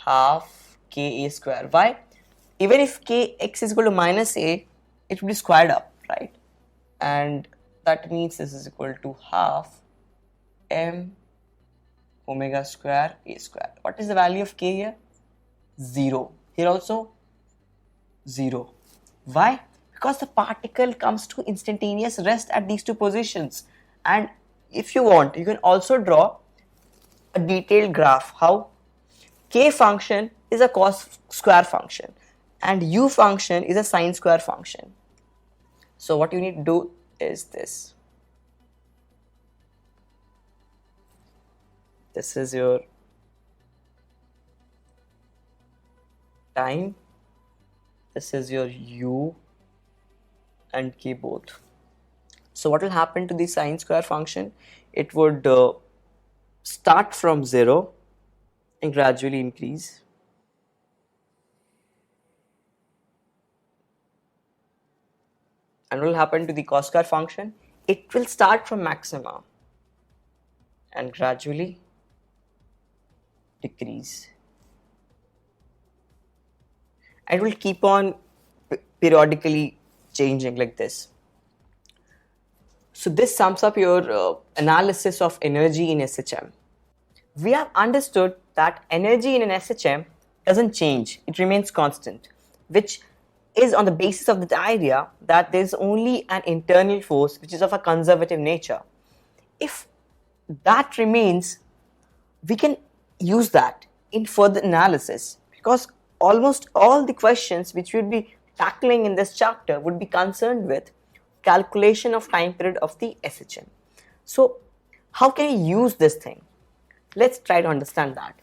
half k a square. Why? Even if kx is equal to minus a, it will be squared up, right? And that means this is equal to half m omega square a square. What is the value of k here? 0. Here also 0. Why? Because the particle comes to instantaneous rest at these two positions. And if you want, you can also draw a detailed graph. How? K function is a cos square function and u function is a sine square function. So what you need to do is this. This is your time. This is your u and k both. So what will happen to the sine square function? It would start from 0 and gradually increase. And what will happen to the cos square function? It will start from maxima and gradually decrease. And it will keep on periodically changing like this. So this sums up your analysis of energy in SHM. We have understood that energy in an SHM doesn't change, it remains constant, which is on the basis of the idea that there is only an internal force which is of a conservative nature. If that remains, we can use that in further analysis, because almost all the questions which we would be tackling in this chapter would be concerned with calculation of time period of the SHM. So how can I use this thing? Let's try to understand that.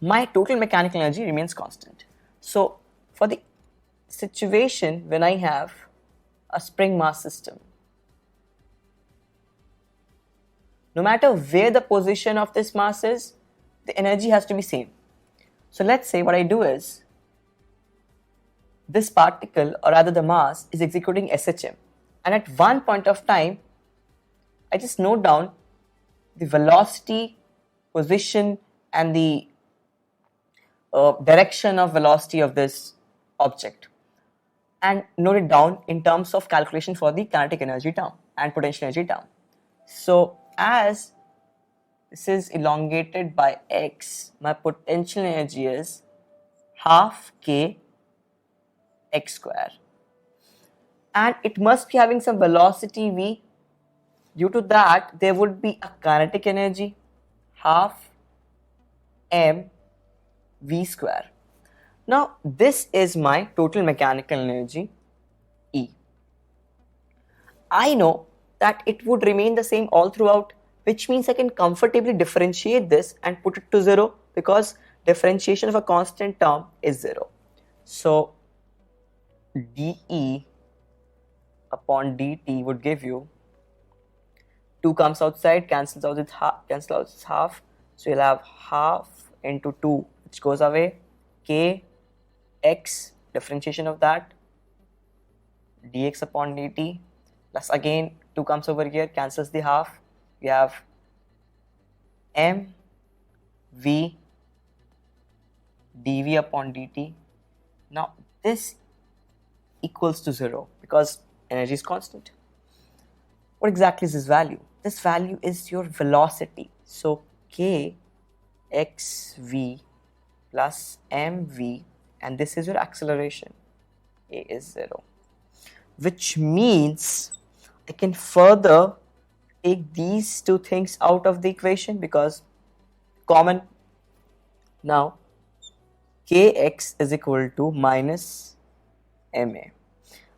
My total mechanical energy remains constant. So for the situation when I have a spring mass system, no matter where the position of this mass is, the energy has to be same. So let's say what I do is, this particle, or rather the mass, is executing SHM, and at one point of time I just note down the velocity, position, and the direction of velocity of this object, and note it down in terms of calculation for the kinetic energy term and potential energy term. So as this is elongated by x, my potential energy is half k x square, and it must be having some velocity v. Due to that, there would be a kinetic energy half m v square. Now this is my total mechanical energy E. I know that it would remain the same all throughout, which means I can comfortably differentiate this and put it to 0, because differentiation of a constant term is 0. So dE upon dt would give you, 2 comes outside, cancels out its half, so you'll have half into 2, which goes away, k x, differentiation of that, dx upon dt, plus again 2 comes over here, cancels the half, we have m v dv upon dt. Now this equals to 0 because energy is constant. What exactly is this value? This value is your velocity. So k x v plus m v, and this is your acceleration, a is 0, which means I can further take these two things out of the equation because common. Now kx is equal to minus ma.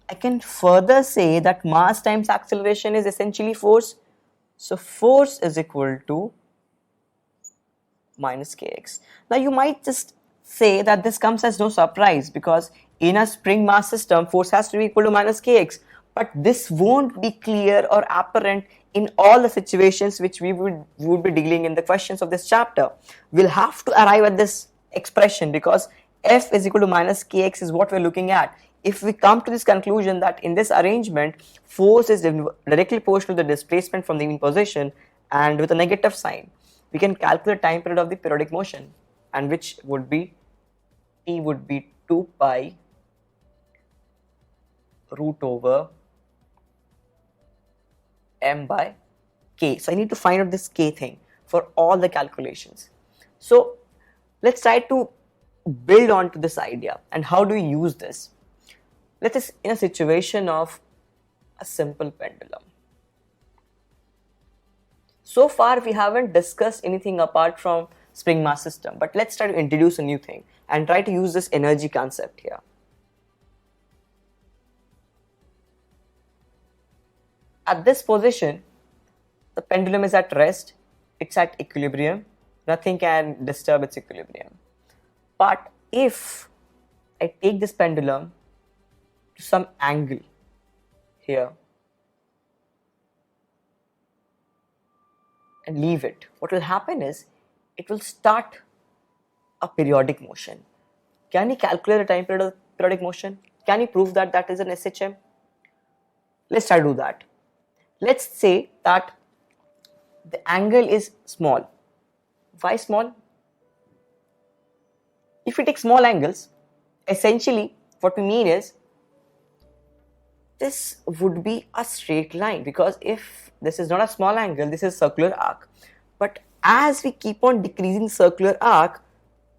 I can further say that mass times acceleration is essentially force. So force is equal to minus kx. Now you might just say that this comes as no surprise, because in a spring mass system force has to be equal to minus kx, but this won't be clear or apparent in all the situations which we would be dealing in the questions of this chapter. We'll have to arrive at this expression because f is equal to minus kx is what we're looking at. If we come to this conclusion that in this arrangement force is directly proportional to the displacement from the given position and with a negative sign, we can calculate time period of the periodic motion, and which would be t would be 2 pi root over m by k. So I need to find out this k thing for all the calculations. So let's try to build on to this idea. And how do we use this? Let us in a situation of a simple pendulum. So far we haven't discussed anything apart from spring mass system, but let's try to introduce a new thing and try to use this energy concept here. At this position, the pendulum is at rest, it's at equilibrium, nothing can disturb its equilibrium. But if I take this pendulum to some angle here and leave it, what will happen is it will start a periodic motion. Can you calculate the time period of periodic motion? Can you prove that that is an SHM? Let's try to do that. Let's say that the angle is small. Why small? If we take small angles, essentially what we mean is this would be a straight line, because if this is not a small angle, this is circular arc. But as we keep on decreasing circular arc,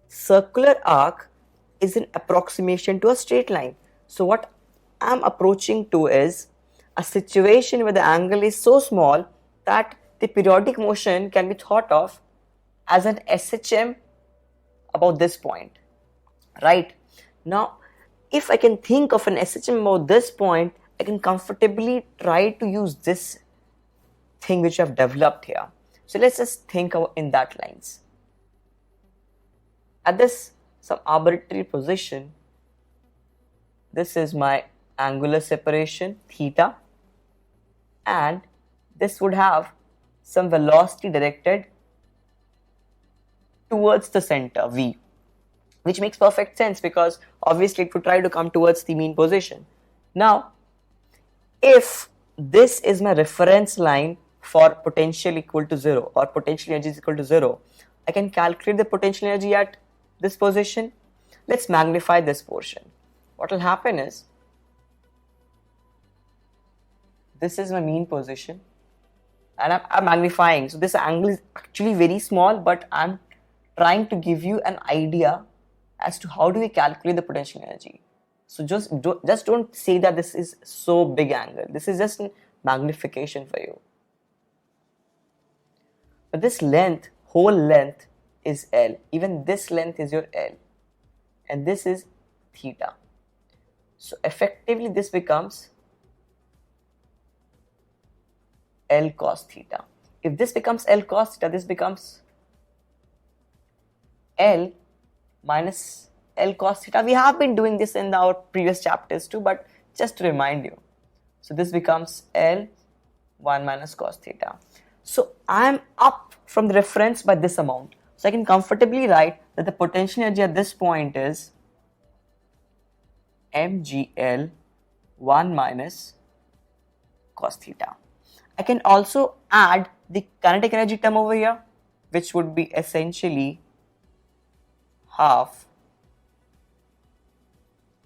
circular arc is an approximation to a straight line. So what I'm approaching to is a situation where the angle is so small that the periodic motion can be thought of as an SHM about this point, right? Now, if I can think of an SHM about this point, I can comfortably try to use this thing which I've developed here. So let's just think in that lines. At this some arbitrary position, this is my angular separation theta, and this would have some velocity directed towards the center v, which makes perfect sense because obviously it would try to come towards the mean position. Now, if this is my reference line for potential equal to 0 or potential energy is equal to 0, I can calculate the potential energy at this position. Let's magnify this portion. What will happen is, this is my mean position and I'm magnifying. So this angle is actually very small, but I'm trying to give you an idea as to how do we calculate the potential energy. So just don't say that this is so big angle. This is just a magnification for you. But this length, whole length is L. Even this length is your L. And this is theta. So effectively this becomes L cos theta. If this becomes L cos theta, this becomes L minus L cos theta. We have been doing this in our previous chapters too, but just to remind you. So this becomes L 1 minus cos theta. So I am up from the reference by this amount. So I can comfortably write that the potential energy at this point is mgl 1 minus cos theta. I can also add the kinetic energy term over here, which would be essentially half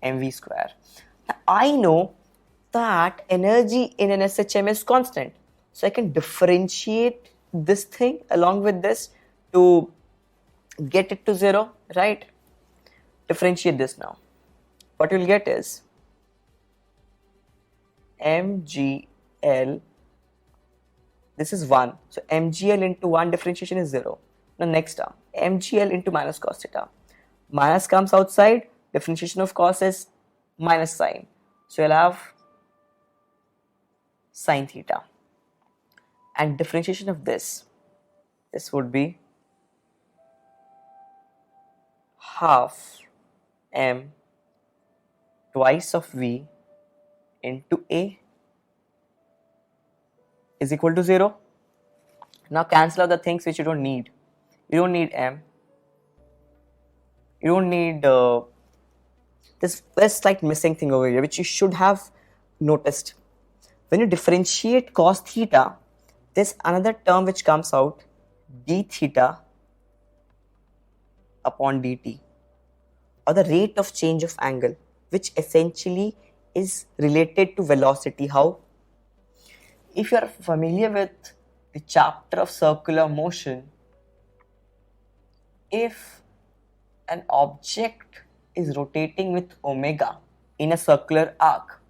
mv square. Now I know that energy in an SHM is constant, so I can differentiate this thing along with this to get it to 0, right? Differentiate this now. What you'll get is mgl, this is 1, so mgl into 1 differentiation is 0. Now next term, mgl into minus cos theta. Minus comes outside, differentiation of cos is minus sine. So you'll have sine theta. And differentiation of this would be half m twice of v into a is equal to 0. Now cancel out the things which you don't need. You don't need m. You don't need this slight missing thing over here, which you should have noticed. When you differentiate cos theta, there's another term which comes out, d theta upon dt, or the rate of change of angle, which essentially is related to velocity. How? If you are familiar with the chapter of circular motion, if an object is rotating with omega in a circular arc,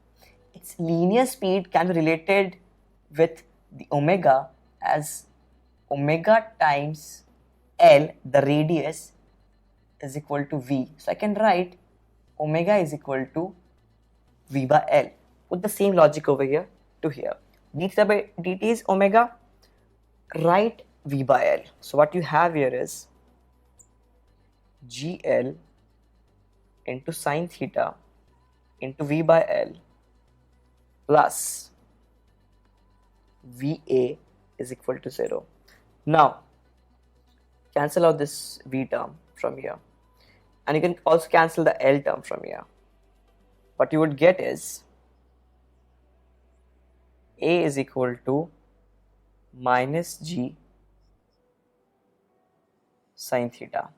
its linear speed can be related with the omega as omega times L, the radius, is equal to V. So I can write omega is equal to V by L. Put the same logic over here to here. D theta by dt is omega, write V by L. So what you have here is GL into sine theta into V by L plus VA is equal to 0. Now cancel out this V term from here, and you can also cancel the L term from here. What you would get is A is equal to minus G sine theta.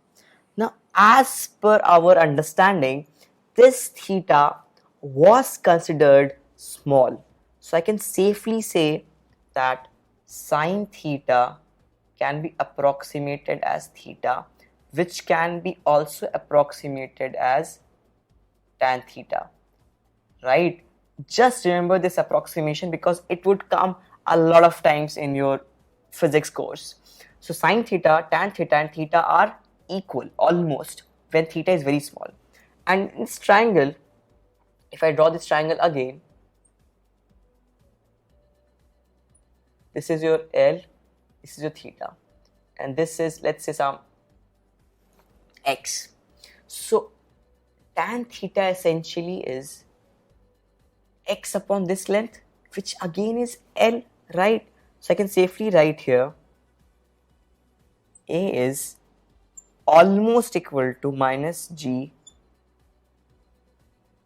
Now as per our understanding, this theta was considered small, so I can safely say that sine theta can be approximated as theta, which can be also approximated as tan theta, right? Just remember this approximation because it would come a lot of times in your physics course. So sine theta, tan theta and theta are equal almost when theta is very small. And in this triangle, if I draw this triangle again, this is your L, this is your theta, and this is, let's say, some x. So tan theta essentially is x upon this length, which again is L, right? So I can safely write here A is almost equal to minus G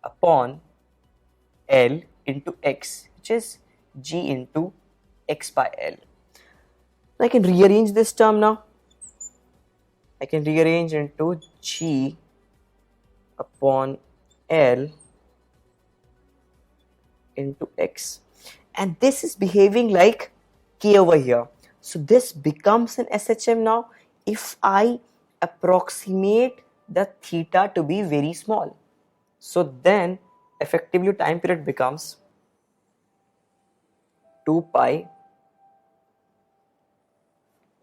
upon L into x, which is G into x by L. I can rearrange this term now. I can rearrange into G upon L into x, and this is behaving like K over here. So this becomes an SHM now if I approximate the theta to be very small. So then effectively time period becomes 2 pi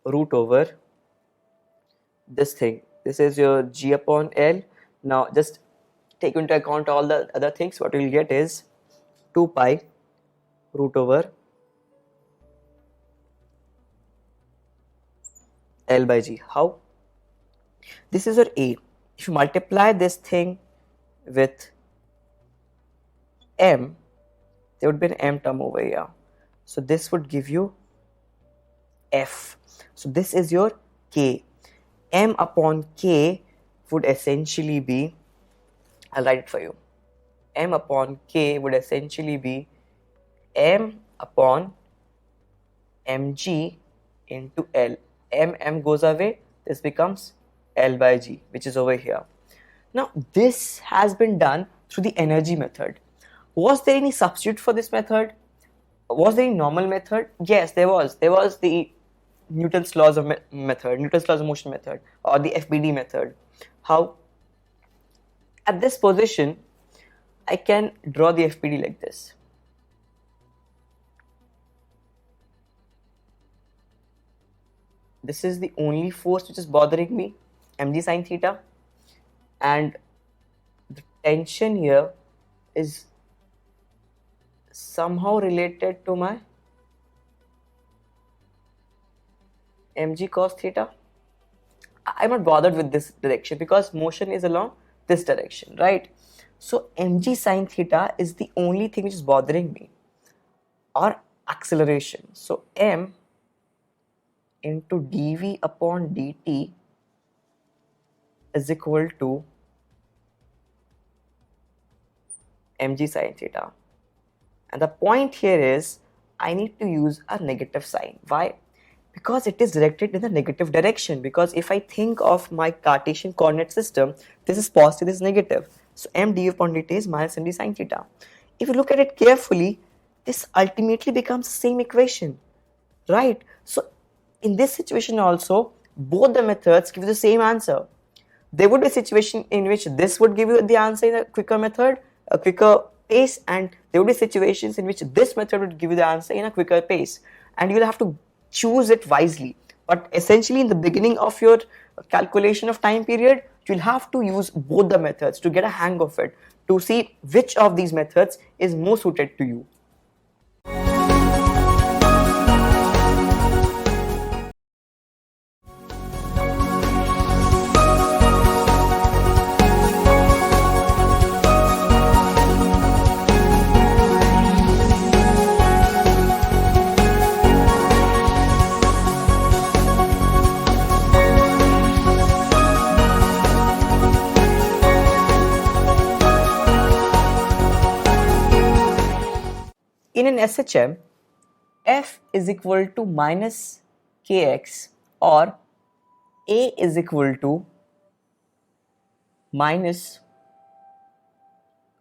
root over this thing. This is your G upon L. Now just take into account all the other things. What you will get is 2 pi root over L by G. How? This is your A. If you multiply this thing with M, there would be an M term over here. So this would give you F. So this is your K. M upon K would essentially be, I'll write it for you. M upon K would essentially be M upon mg into L. M goes away, this becomes L by G, which is over here. Now this has been done through the energy method. Was there any substitute for this method? Was there any normal method? Yes, there was. There was the Newton's laws of method, Newton's laws of motion method, or the FBD method. How? At this position, I can draw the FBD like this. This is the only force which is bothering me, mg sine theta, and the tension here is somehow related to my mg cos theta. I'm not bothered with this direction because motion is along this direction, right? So mg sine theta is the only thing which is bothering me, or acceleration. So m into dv upon dt is equal to mg sine theta. And the point here is I need to use a negative sign. Why? Because it is directed in the negative direction. Because if I think of my Cartesian coordinate system, this is positive, this is negative. So m dv upon dt is minus mg sine theta. If you look at it carefully, this ultimately becomes the same equation, right? So in this situation also, both the methods give you the same answer. There would be a situation in which this would give you the answer in a quicker method, a quicker pace, and there would be situations in which this method would give you the answer in a quicker pace, and you will have to choose it wisely. But essentially in the beginning of your calculation of time period, you'll have to use both the methods to get a hang of it, to see which of these methods is more suited to you. In an SHM, F is equal to minus kx, or A is equal to minus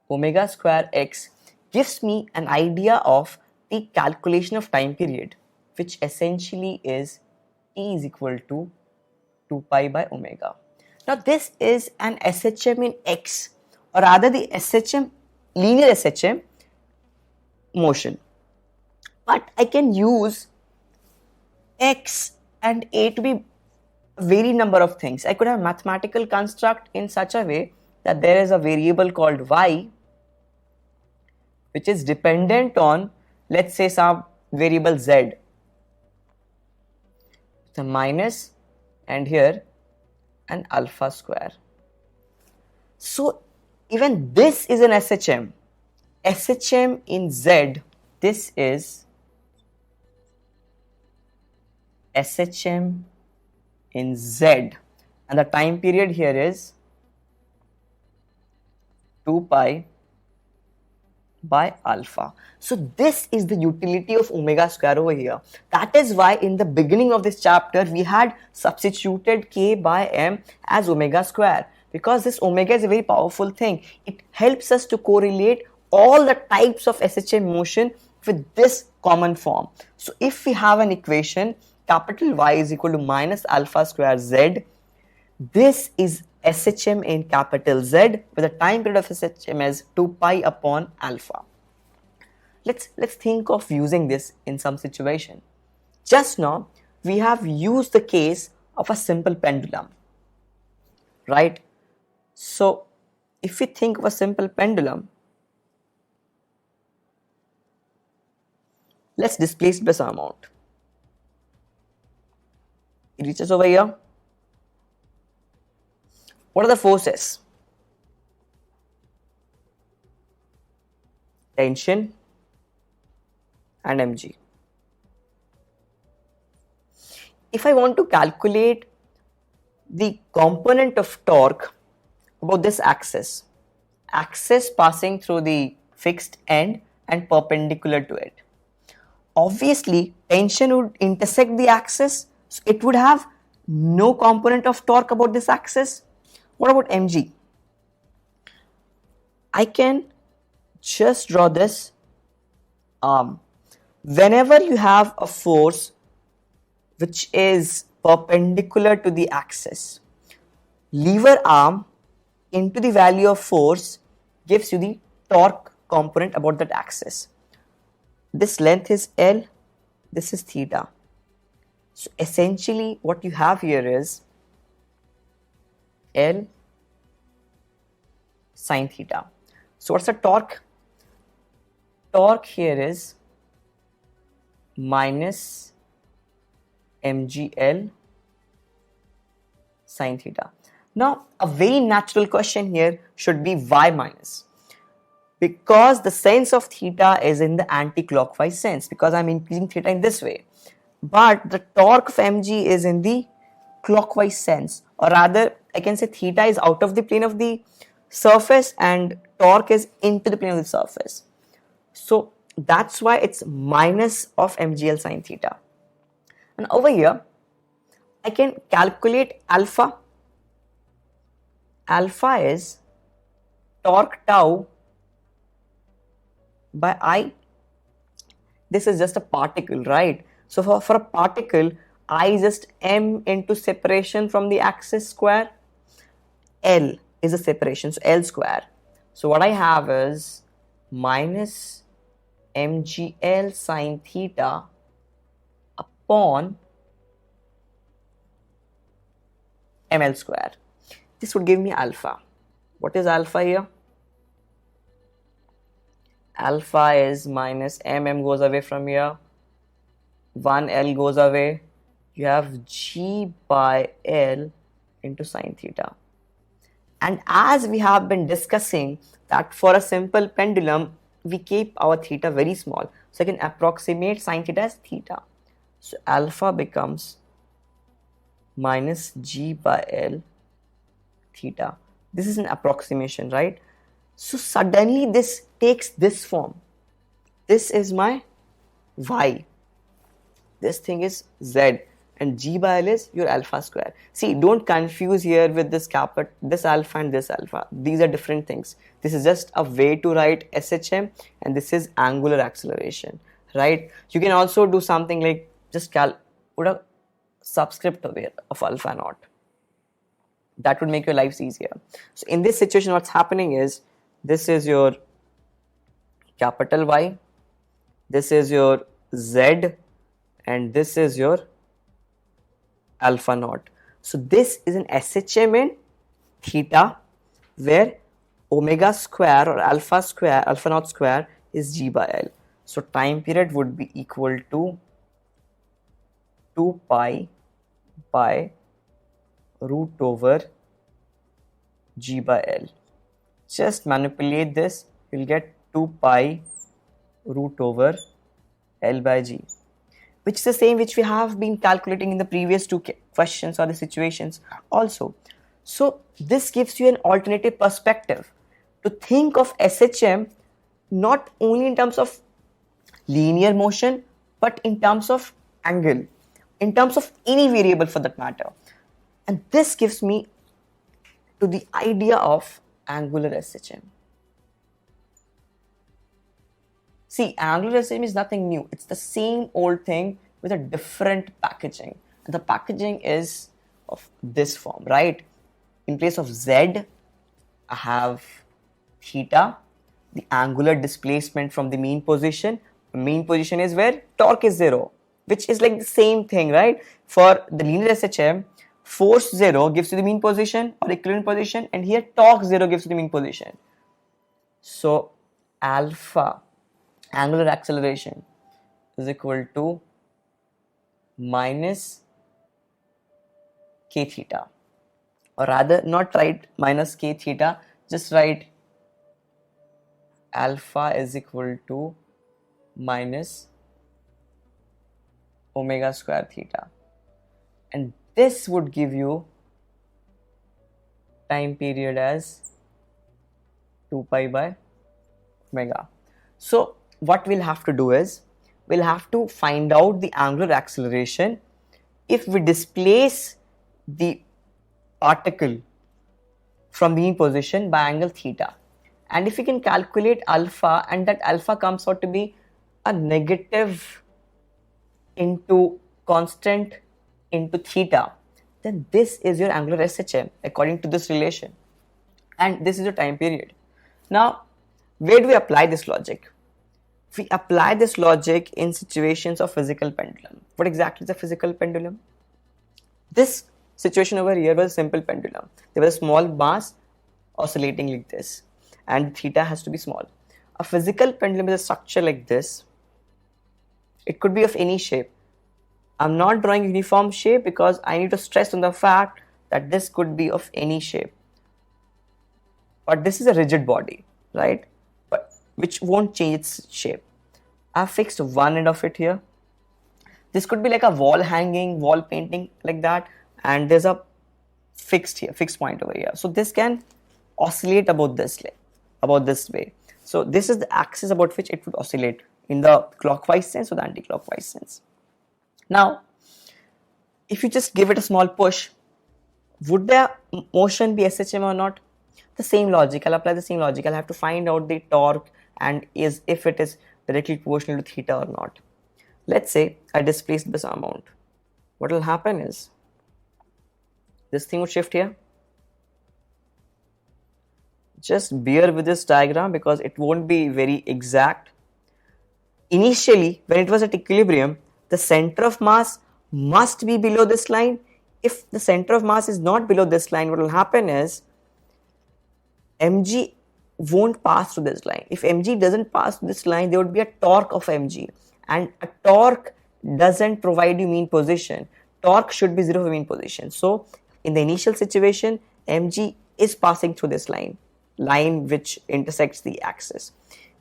omega square x gives me an idea of the calculation of time period, which essentially is T is equal to 2 pi by omega. Now this is an SHM in X, or rather the SHM, linear SHM motion. But I can use X and A to be a very number of things. I could have mathematical construct in such a way that there is a variable called Y which is dependent on, let's say, some variable Z. It's a minus and here an alpha square. So even this is an SHM. SHM in Z, this is SHM in Z, and the time period here is 2 pi by alpha. So this is the utility of omega square over here. That is why in the beginning of this chapter we had substituted k by m as omega square, because this omega is a very powerful thing. It helps us to correlate all the types of SHM motion with this common form. So if we have an equation capital Y is equal to minus alpha square Z, this is SHM in capital Z with the time period of SHM as 2 pi upon alpha. Let's think of using this in some situation. Just now we have used the case of a simple pendulum, right? So if we think of a simple pendulum, let's displace it by some amount. It reaches over here. What are the forces? Tension and mg. If I want to calculate the component of torque about this axis passing through the fixed end and perpendicular to it, obviously tension would intersect the axis, so it would have no component of torque about this axis. What about mg? I can just draw this arm. Whenever you have a force which is perpendicular to the axis, lever arm into the value of force gives you the torque component about that axis. This length is L, this is theta. So essentially what you have here is L sine theta. So what's the torque? Torque here is minus mgl sine theta. Now a very natural question here should be why minus? Because the sense of theta is in the anti-clockwise sense, because I'm increasing theta in this way. But the torque of mg is in the clockwise sense, or rather I can say theta is out of the plane of the surface and torque is into the plane of the surface. So that's why it's minus of mgl sine theta. And over here I can calculate alpha. Alpha is torque tau by I. This is just a particle, right? So for a particle, I is just m into separation from the axis square. L is a separation, so L square. So what I have is minus mgl sine theta upon ml square. This would give me alpha. What is alpha here? Alpha is minus mm goes away from here, 1l goes away, you have g by l into sine theta. And as we have been discussing that for a simple pendulum we keep our theta very small, so I can approximate sine theta as theta. So alpha becomes minus g by l theta. This is an approximation, right? So suddenly this takes this form. This is my y. This thing is z, and g by l is your alpha square. See, don't confuse here with this this alpha and this alpha. These are different things. This is just a way to write SHM, and this is angular acceleration, right? You can also do something like just put a subscript over here of alpha naught. That would make your lives easier. So in this situation, what's happening is, this is your capital Y, this is your Z, and this is your alpha naught. So this is an SHM in theta, where omega square or alpha naught square is G by L. So time period would be equal to 2 pi by root over G by L. Just manipulate this, you'll get 2 pi root over L by G, which is the same which we have been calculating in the previous two questions or the situations also. So this gives you an alternative perspective to think of SHM not only in terms of linear motion, but in terms of angle, in terms of any variable for that matter. And this gives me to the idea of angular SHM. See, angular SHM is nothing new. It's the same old thing with a different packaging. And the packaging is of this form, right? In place of Z, I have theta, the angular displacement from the mean position. The mean position is where torque is 0, which is like the same thing, right? For the linear SHM, force 0 gives you the mean position or equivalent position, and here torque 0 gives you the mean position. So alpha, angular acceleration, is equal to minus k theta, or rather not write minus k theta, just write alpha is equal to minus omega square theta, and this would give you time period as 2 pi by omega. So what we'll have to do is, we'll have to find out the angular acceleration if we displace the particle from the mean position by angle theta. And if we can calculate alpha, and that alpha comes out to be a negative into constant into theta, then this is your angular SHM according to this relation, and this is your time period. Now, where do we apply this logic? We apply this logic in situations of physical pendulum. What exactly is a physical pendulum? This situation over here was a simple pendulum. There was a small mass oscillating like this, and theta has to be small. A physical pendulum is a structure like this. It could be of any shape. I'm not drawing uniform shape because I need to stress on the fact that this could be of any shape. But this is a rigid body, right? But which won't change its shape. I've fixed one end of it here. This could be like a wall hanging, wall painting like that, and there's a fixed point over here. So this can oscillate about this way. So this is the axis about which it would oscillate in the clockwise sense or the anti-clockwise sense. Now, if you just give it a small push, would the motion be SHM or not? The same logic, I'll apply the same logic. I'll have to find out the torque and if it is directly proportional to theta or not. Let's say I displace this amount. What will happen is, this thing would shift here. Just bear with this diagram because it won't be very exact. Initially, when it was at equilibrium, the center of mass must be below this line. If the center of mass is not below this line, what will happen is mg won't pass through this line. If mg doesn't pass through this line, there would be a torque of mg, and a torque doesn't provide you mean position. Torque should be 0 for mean position. So in the initial situation, mg is passing through this line which intersects the axis.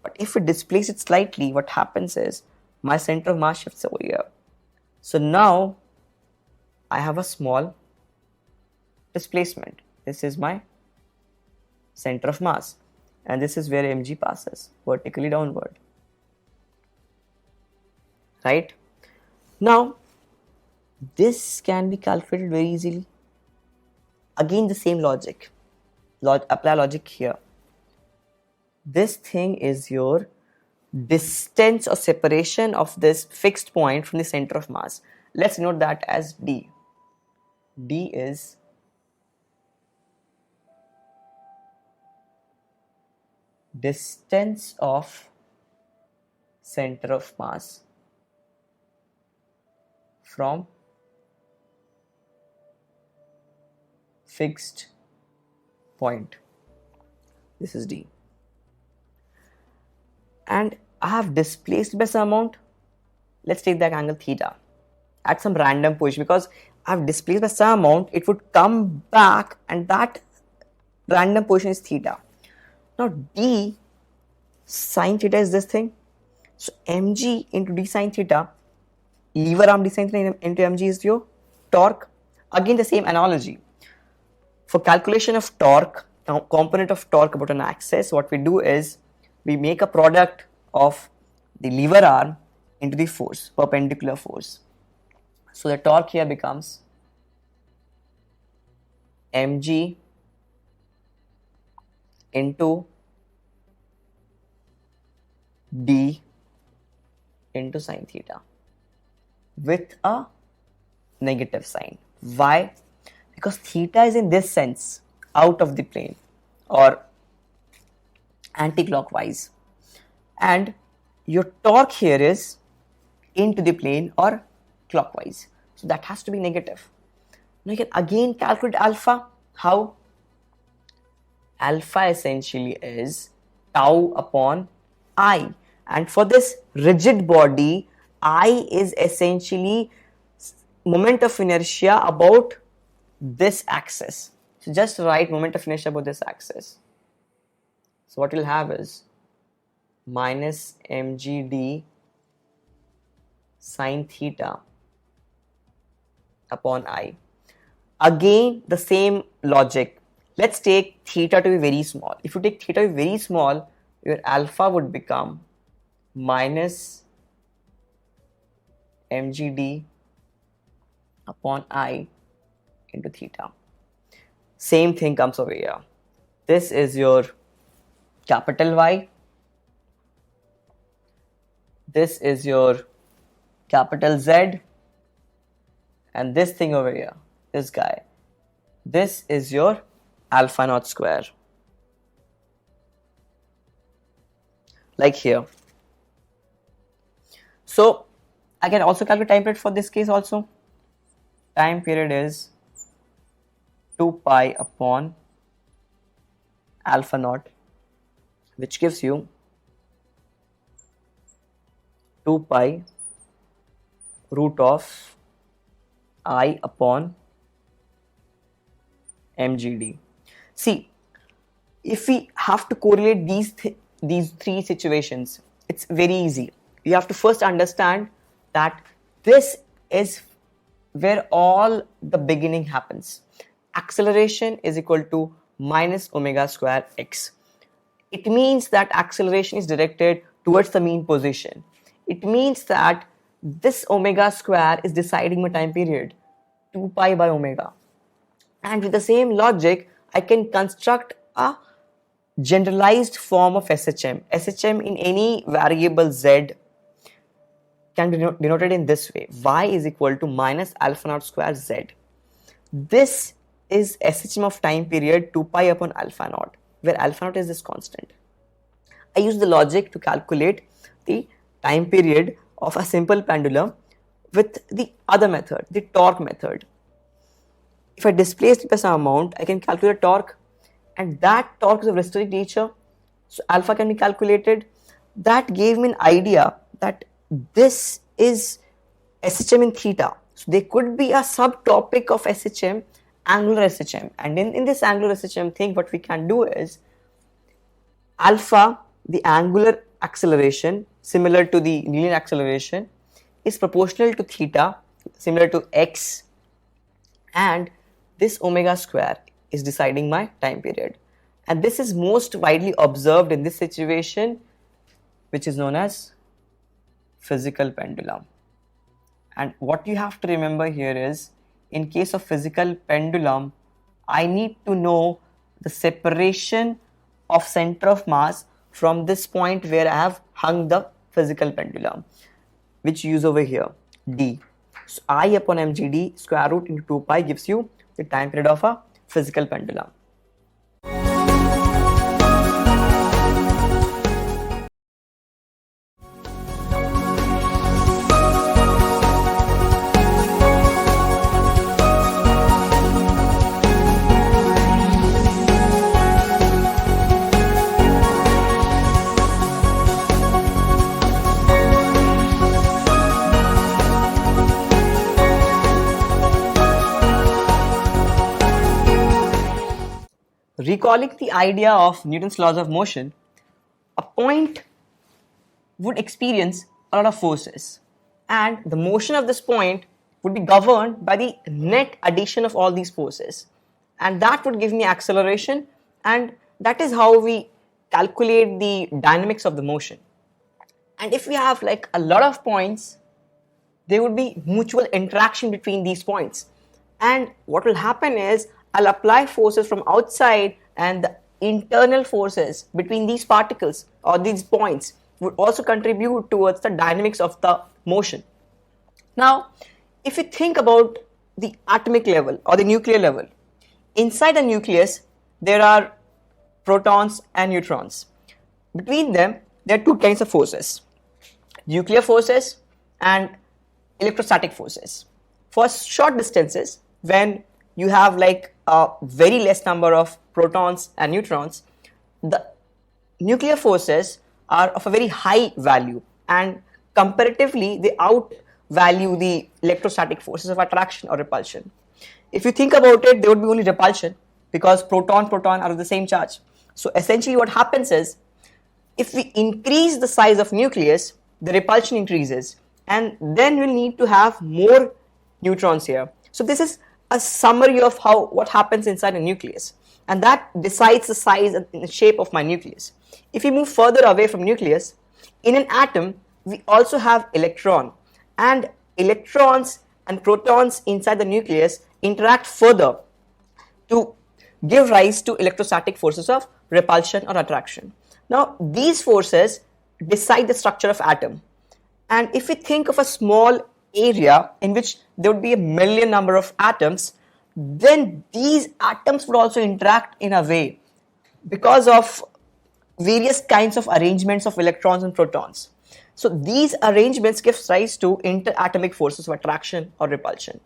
But if we displace it slightly, what happens is my center of mass shifts over here. So now I have a small displacement. This is my center of mass, and this is where mg passes vertically downward, right? Now this can be calculated very easily. Again, the same logic. Apply logic here. This thing is your distance or separation of this fixed point from the center of mass. Let's note that as d. D is distance of center of mass from fixed point. This is d. And I have displaced by some amount. Let's take that angle theta at some random position, because I have displaced by some amount, it would come back, and that random position is theta. Now d sine theta is this thing. So mg into d sine theta, lever arm d sine theta into mg is your torque. Again the same analogy. For calculation of torque, component of torque about an axis, what we do is we make a product of the lever arm into the force, perpendicular force. So the torque here becomes mg into d into sine theta with a negative sign. Why? Because theta is in this sense out of the plane or anti-clockwise, and your torque here is into the plane or clockwise, so that has to be negative. Now you can again calculate alpha. How? Alpha essentially is tau upon I, and for this rigid body, I is essentially moment of inertia about this axis. So just write moment of inertia about this axis. So what you'll have is minus mgd sine theta upon I. Again the same logic. Let's take theta to be very small. If you take theta to be very small, your alpha would become minus mgd upon I into theta. Same thing comes over here. This is your capital Y. This is your capital Z. And this thing over here, this guy, this is your alpha naught square. Like here. So I can also calculate time period for this case also. Time period is 2 pi upon alpha naught, which gives you 2 pi root of I upon mgd. See, if we have to correlate these three situations, it's very easy. You have to first understand that this is where all the beginning happens. Acceleration is equal to minus omega square x. It means that acceleration is directed towards the mean position. It means that this omega square is deciding my time period, 2 pi by omega. And with the same logic, I can construct a generalized form of SHM. SHM in any variable z can be denoted in this way. Y is equal to minus alpha naught square z. This is SHM of time period 2 pi upon alpha naught, where alpha naught is this constant. I use the logic to calculate the time period of a simple pendulum with the other method, the torque method. If I displace it by some amount, I can calculate torque, and that torque is of restorative nature, so alpha can be calculated. That gave me an idea that this is SHM in theta. So there could be a subtopic of SHM, angular SHM, and in this angular SHM thing, what we can do is alpha, the angular acceleration, similar to the linear acceleration, is proportional to theta, similar to x, and this omega square is deciding my time period. And this is most widely observed in this situation, which is known as physical pendulum. And what you have to remember here is, in case of physical pendulum, I need to know the separation of center of mass from this point where I have hung the physical pendulum, which you use over here, d. So I upon mgd square root into 2 pi gives you the time period of a physical pendulum. recalling the idea of Newton's laws of motion, a point would experience a lot of forces, and the motion of this point would be governed by the net addition of all these forces, and that would give me acceleration, and that is how we calculate the dynamics of the motion. And if we have like a lot of points, there would be mutual interaction between these points, and what will happen is I'll apply forces from outside, and the internal forces between these particles or these points would also contribute towards the dynamics of the motion. Now, if you think about the atomic level or the nuclear level, inside the nucleus there are protons and neutrons. Between them there are two kinds of forces: nuclear forces and electrostatic forces. For short distances, when you have like a very less number of protons and neutrons, the nuclear forces are of a very high value, and comparatively they outvalue the electrostatic forces of attraction or repulsion. If you think about it, there would be only repulsion because proton are of the same charge. So essentially what happens is, if we increase the size of nucleus, the repulsion increases, and then we'll need to have more neutrons here. So this is a summary of what happens inside a nucleus, and that decides the size and the shape of my nucleus. If we move further away from nucleus, in an atom we also have electron, and electrons and protons inside the nucleus interact further to give rise to electrostatic forces of repulsion or attraction. Now these forces decide the structure of atom, and if we think of a small area in which there would be a million number of atoms, then these atoms would also interact in a way because of various kinds of arrangements of electrons and protons. So these arrangements give rise to interatomic forces of attraction or repulsion.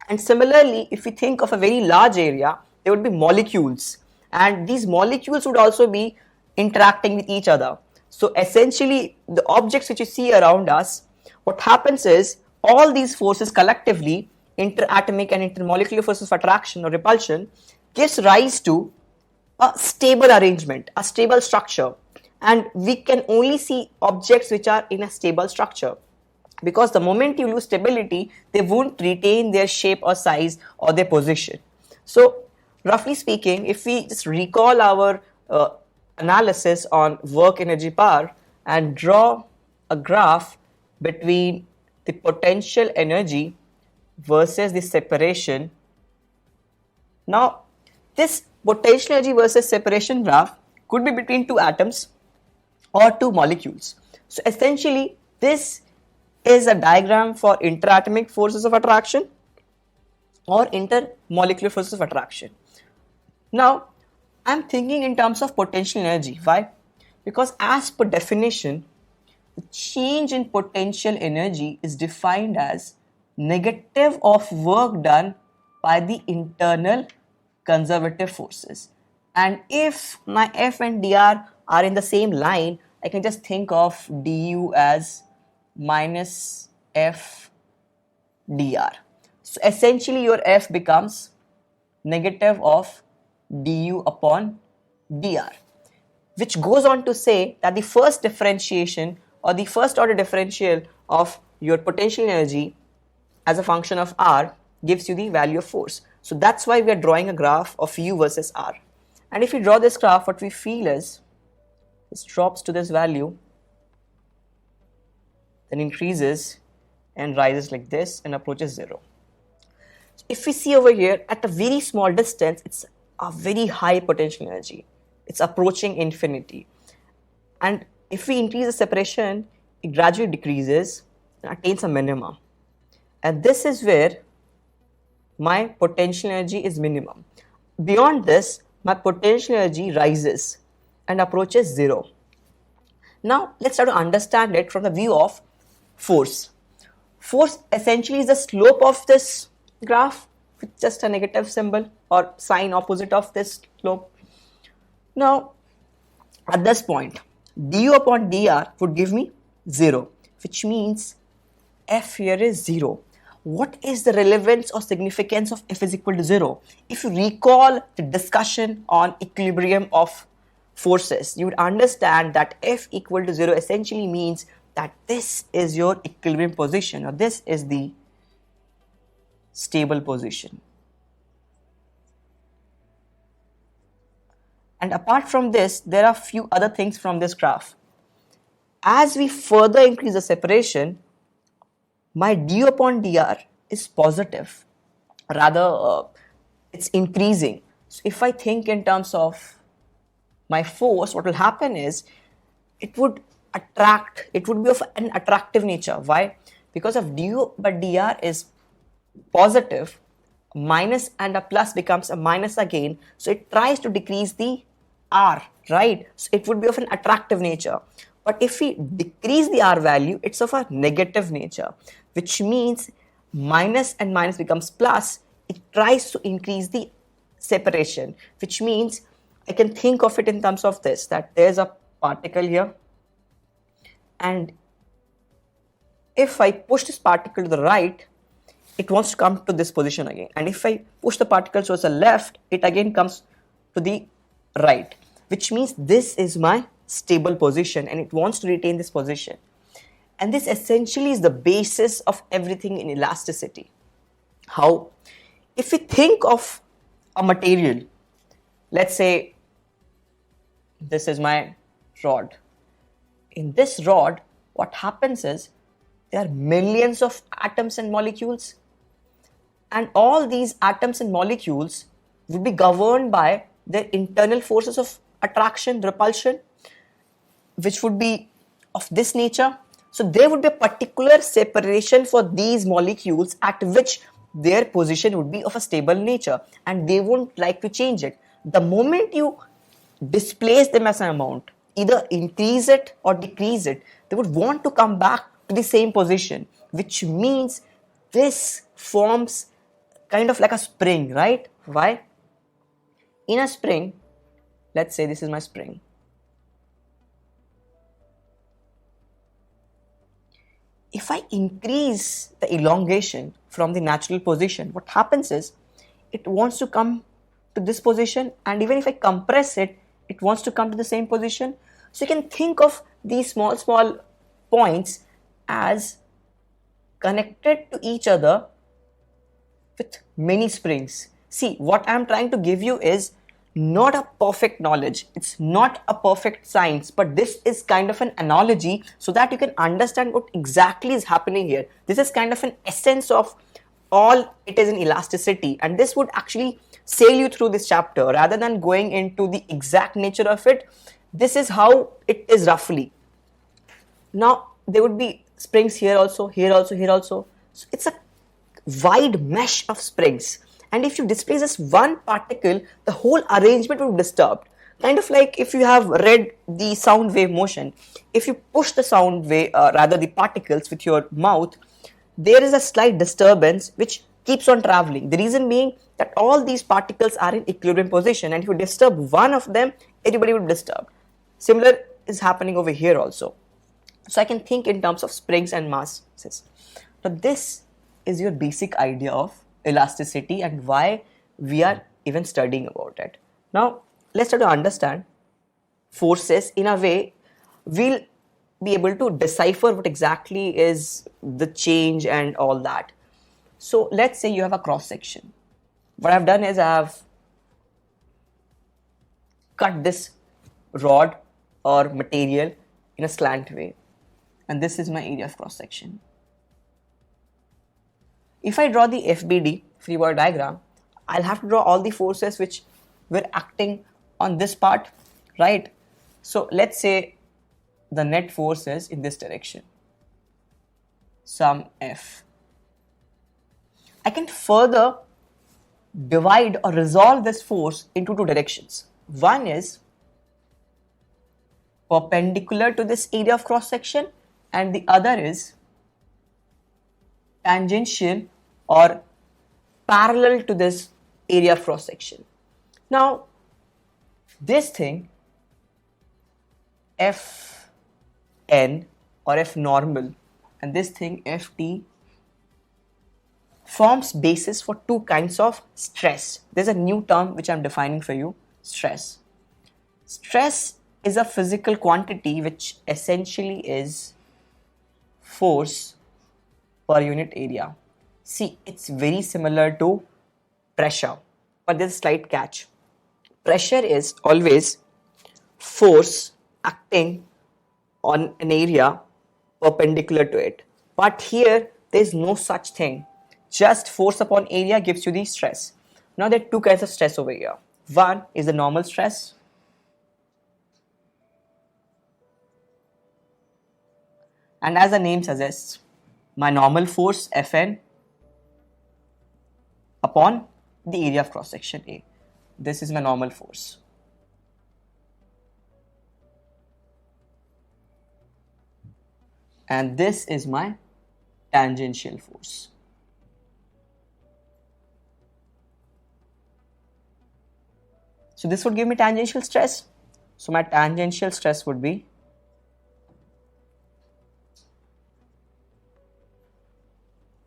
And similarly, if we think of a very large area, there would be molecules, and these molecules would also be interacting with each other. So essentially, the objects which you see around us, what happens is all these forces collectively, interatomic and intermolecular forces of attraction or repulsion, gives rise to a stable arrangement, a stable structure, and we can only see objects which are in a stable structure, because the moment you lose stability, they won't retain their shape or size or their position. So roughly speaking, if we just recall our analysis on work, energy, power, and draw a graph between the potential energy versus the separation. Now this potential energy versus separation graph could be between two atoms or two molecules. So essentially this is a diagram for interatomic forces of attraction or intermolecular forces of attraction. Now I'm thinking in terms of potential energy. Why? Because as per definition, the change in potential energy is defined as negative of work done by the internal conservative forces. And if my F and dr are in the same line, I can just think of du as minus F dr. So essentially your F becomes negative of du upon dr, which goes on to say that the first differentiation or the first order differential of your potential energy as a function of r gives you the value of force. So that's why we are drawing a graph of u versus r. And if we draw this graph, what we feel is this drops to this value, then increases and rises like this and approaches 0. So if we see over here, at a very small distance, it's a very high potential energy. It's approaching infinity. And if we increase the separation, it gradually decreases and attains a minimum. And this is where my potential energy is minimum. Beyond this, my potential energy rises and approaches 0. Now let's try to understand it from the view of force. Force essentially is the slope of this graph with just a negative symbol or sign opposite of this slope. Now at this point, du upon dr would give me 0, which means F here is 0. what is the relevance or significance of F is equal to 0? If you recall the discussion on equilibrium of forces, you would understand that F equal to 0 essentially means that this is your equilibrium position, or this is the stable position. And apart from this, there are few other things from this graph. As we further increase the separation, my du upon dr is positive. Rather, it's increasing. So if I think in terms of my force, what will happen is it would be of an attractive nature. Why? Because of du by dr is positive, minus and a plus becomes a minus again, so it tries to decrease the r, right? So it would be of an attractive nature. But if we decrease the r value, it's of a negative nature, which means minus and minus becomes plus. It tries to increase the separation, which means I can think of it in terms of this, that there's a particle here, and if I push this particle to the right, it wants to come to this position again, and if I push the particle towards the left, it again comes to the right, which means this is my stable position and it wants to retain this position. And this essentially is the basis of everything in elasticity. How? If we think of a material, let's say this is my rod. In this rod, what happens is there are millions of atoms and molecules, and all these atoms and molecules will be governed by their internal forces of attraction, repulsion, which would be of this nature. So there would be a particular separation for these molecules at which their position would be of a stable nature, and they won't like to change it. The moment you displace them as an amount, either increase it or decrease it, they would want to come back to the same position, which means this forms kind of like a spring, right? Why? In a spring, let's say this is my spring. If I increase the elongation from the natural position, what happens is it wants to come to this position, and even if I compress it, it wants to come to the same position. So you can think of these small points as connected to each other with many springs. See, what I'm trying to give you is not a perfect knowledge, it's not a perfect science, but this is kind of an analogy so that you can understand what exactly is happening here. This is kind of an essence of all it is in elasticity, and this would actually sail you through this chapter rather than going into the exact nature of it. This is how it is roughly. Now there would be springs here also, here also, here also. So it's a wide mesh of springs, and if you displace just one particle, the whole arrangement will be disturbed. Kind of like if you have read the sound wave motion, if you push the sound wave, rather the particles with your mouth, there is a slight disturbance which keeps on traveling. The reason being that all these particles are in equilibrium position, and if you disturb one of them, everybody will be disturbed. Similar is happening over here also. So I can think in terms of springs and masses. Now this is your basic idea of elasticity and why we are even studying about it. Now let's try to understand forces in a way we'll be able to decipher what exactly is the change and all that. So let's say you have a cross section. What I've done is I've cut this rod or material in a slant way, and this is my area of cross section. If I draw the FBD, free body diagram, I'll have to draw all the forces which were acting on this part, right? So let's say the net force is in this direction, sum F. I can further divide or resolve this force into two directions. One is perpendicular to this area of cross section, and the other is tangential or parallel to this area of cross section. Now this thing Fn or F normal, and this thing Ft forms basis for two kinds of stress. There's a new term which I'm defining for you, stress. Stress is a physical quantity which essentially is force per unit area. See, it's very similar to pressure, but there's a slight catch. Pressure is always force acting on an area perpendicular to it. But here, there is no such thing. Just force upon area gives you the stress. Now, there are two kinds of stress over here. One is the normal stress. And as the name suggests, my normal force Fn upon the area of cross section A. This is my normal force. And this is my tangential force. So this would give me tangential stress. So my tangential stress would be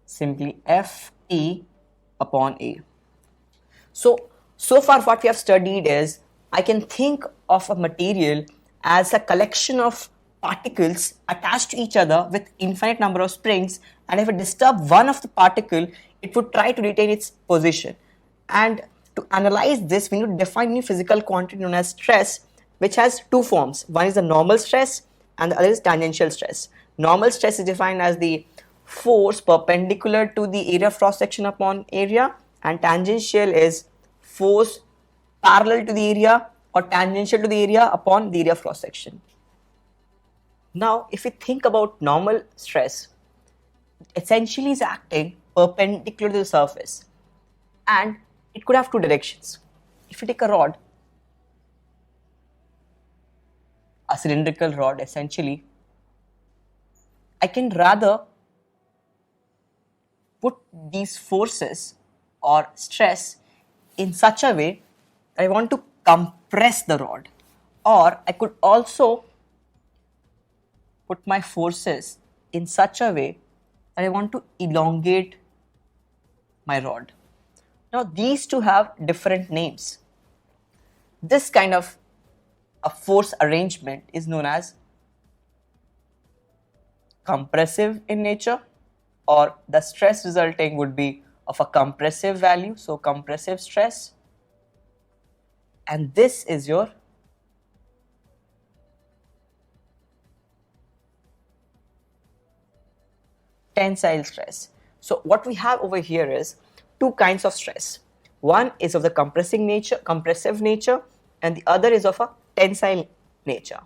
simply Fe upon A. So far what we have studied is, I can think of a material as a collection of particles attached to each other with infinite number of springs, and if I disturb one of the particle, it would try to retain its position. And to analyze this, we need to define a new physical quantity known as stress, which has two forms. One is the normal stress and the other is tangential stress. Normal stress is defined as the force perpendicular to the area of cross section upon area, and tangential is force parallel to the area or tangential to the area upon the area of cross section. Now, if we think about normal stress, essentially is acting perpendicular to the surface, and it could have two directions. If you take a rod, a cylindrical rod essentially, I can rather put these forces or stress in such a way that I want to compress the rod, or I could also put my forces in such a way that I want to elongate my rod. Now these two have different names. This kind of a force arrangement is known as compressive in nature, or the stress resulting would be of a compressive value, so compressive stress, and this is your tensile stress. So what we have over here is two kinds of stress. One is of the compressive nature, and the other is of a tensile nature.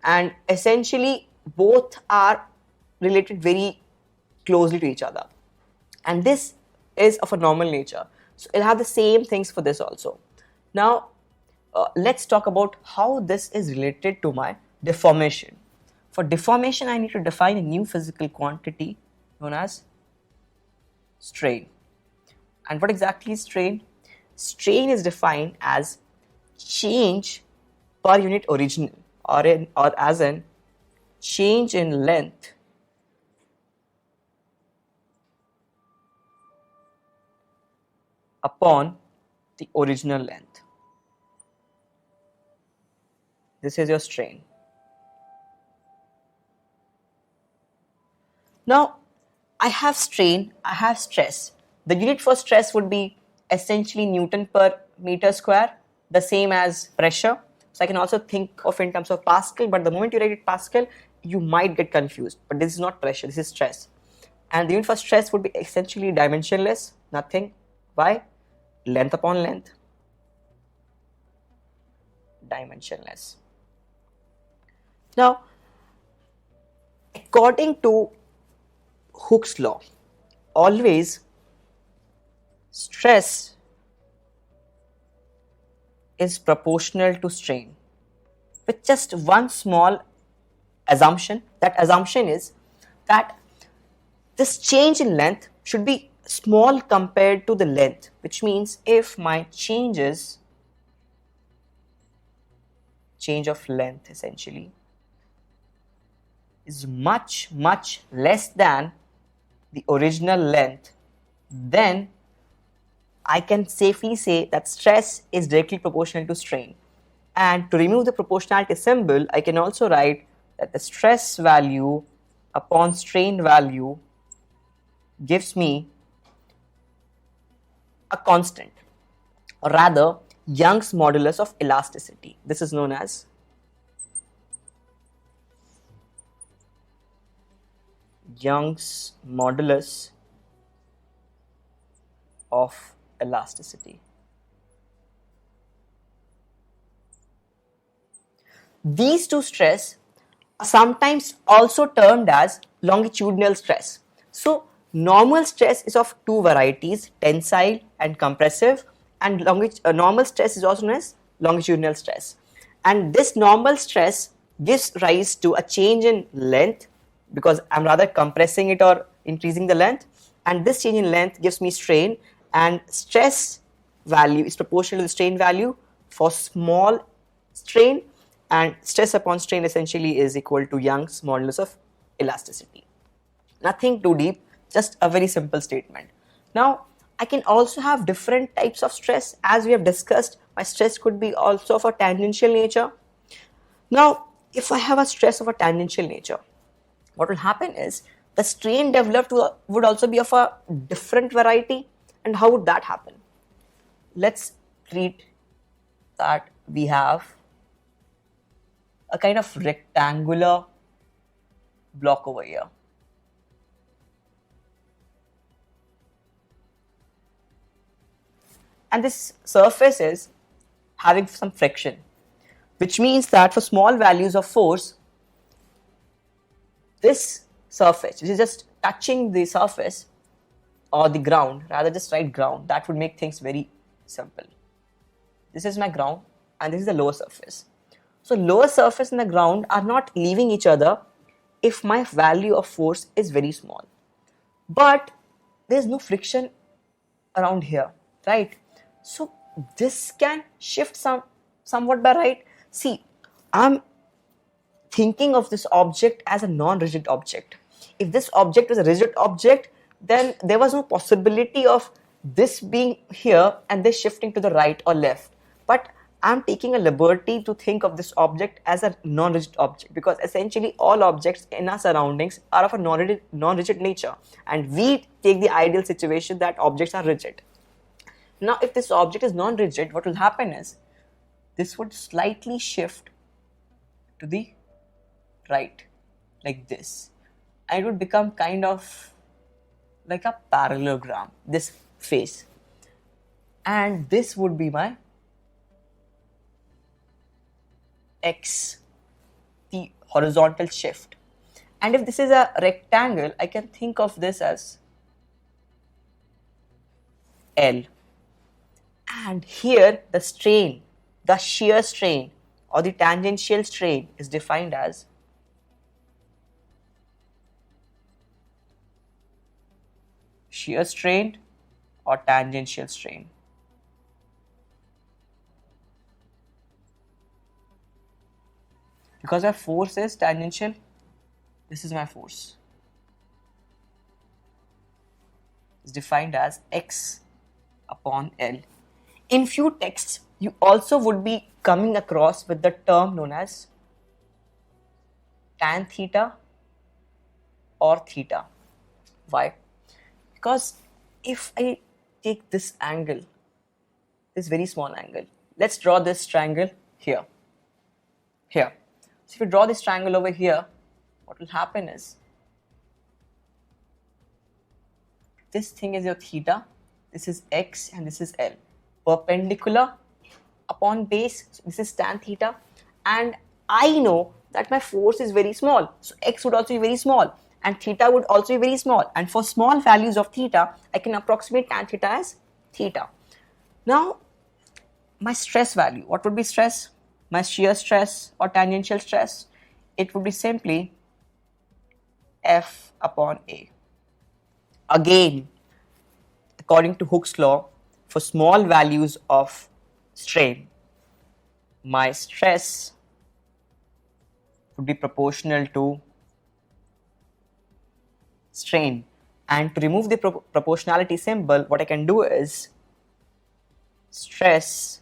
And essentially both are related very closely to each other. And this is of a normal nature. So it'll have the same things for this also. Now let's talk about how this is related to my deformation. For deformation, I need to define a new physical quantity known as strain. And what exactly is strain? Strain is defined as change per unit original, or as in change in length upon the original length. This is your strain. Now I have strain, I have stress. The unit for stress would be essentially Newton per meter square, the same as pressure. So I can also think of in terms of Pascal, but the moment you write it Pascal, you might get confused. But this is not pressure, this is stress. And the unit for stress would be essentially dimensionless, nothing. Why? Length upon length, dimensionless. Now, according to Hooke's law, always stress is proportional to strain, with just one small assumption. That assumption is that this change in length should be small compared to the length, which means if my change of length essentially is much less than the original length, then I can safely say that stress is directly proportional to strain. And to remove the proportionality symbol, I can also write that the stress value upon strain value gives me a constant, or rather Young's modulus of elasticity. This is known as Young's modulus of elasticity. These two stress are sometimes also termed as longitudinal stress. So normal stress is of two varieties, tensile and compressive, and normal stress is also known as longitudinal stress. And this normal stress gives rise to a change in length, because I'm rather compressing it or increasing the length, and this change in length gives me strain, and stress value is proportional to the strain value for small strain, and stress upon strain essentially is equal to Young's modulus of elasticity. Nothing too deep, just a very simple statement. Now, I can also have different types of stress. As we have discussed, my stress could be also of a tangential nature. Now, if I have a stress of a tangential nature, what will happen is the strain developed would also be of a different variety. And how would that happen? Let's treat that we have a kind of rectangular block over here. And this surface is having some friction, which means that for small values of force, this surface, which is just touching the surface or the ground, rather just write ground, that would make things very simple. This is my ground and this is the lower surface. So lower surface and the ground are not leaving each other if my value of force is very small. But there is no friction around here, right? So this can shift somewhat by right. See, I'm thinking of this object as a non-rigid object. If this object was a rigid object, then there was no possibility of this being here and this shifting to the right or left. But I'm taking a liberty to think of this object as a non-rigid object, because essentially all objects in our surroundings are of a non-rigid nature, and we take the ideal situation that objects are rigid. Now, if this object is non-rigid, what will happen is this would slightly shift to the right, like this, and it would become kind of like a parallelogram, this face, and this would be my x, the horizontal shift. And if this is a rectangle, I can think of this as L. And here the strain, the shear strain or the tangential strain is defined as shear strain or tangential strain. Because our force is tangential, this is my force. It's defined as x upon L. In few texts, you also would be coming across with the term known as tan theta or theta. Why? Because if I take this angle, this very small angle, let's draw this triangle here. So if you draw this triangle over here, what will happen is this thing is your theta, this is x and this is L. Perpendicular upon base, so this is tan theta, and I know that my force is very small, so x would also be very small and theta would also be very small, and for small values of theta I can approximate tan theta as theta. Now my stress value, what would be stress? My shear stress or tangential stress, it would be simply F upon A. Again, according to Hooke's law, for small values of strain, my stress would be proportional to strain, And to remove the proportionality symbol, what I can do is stress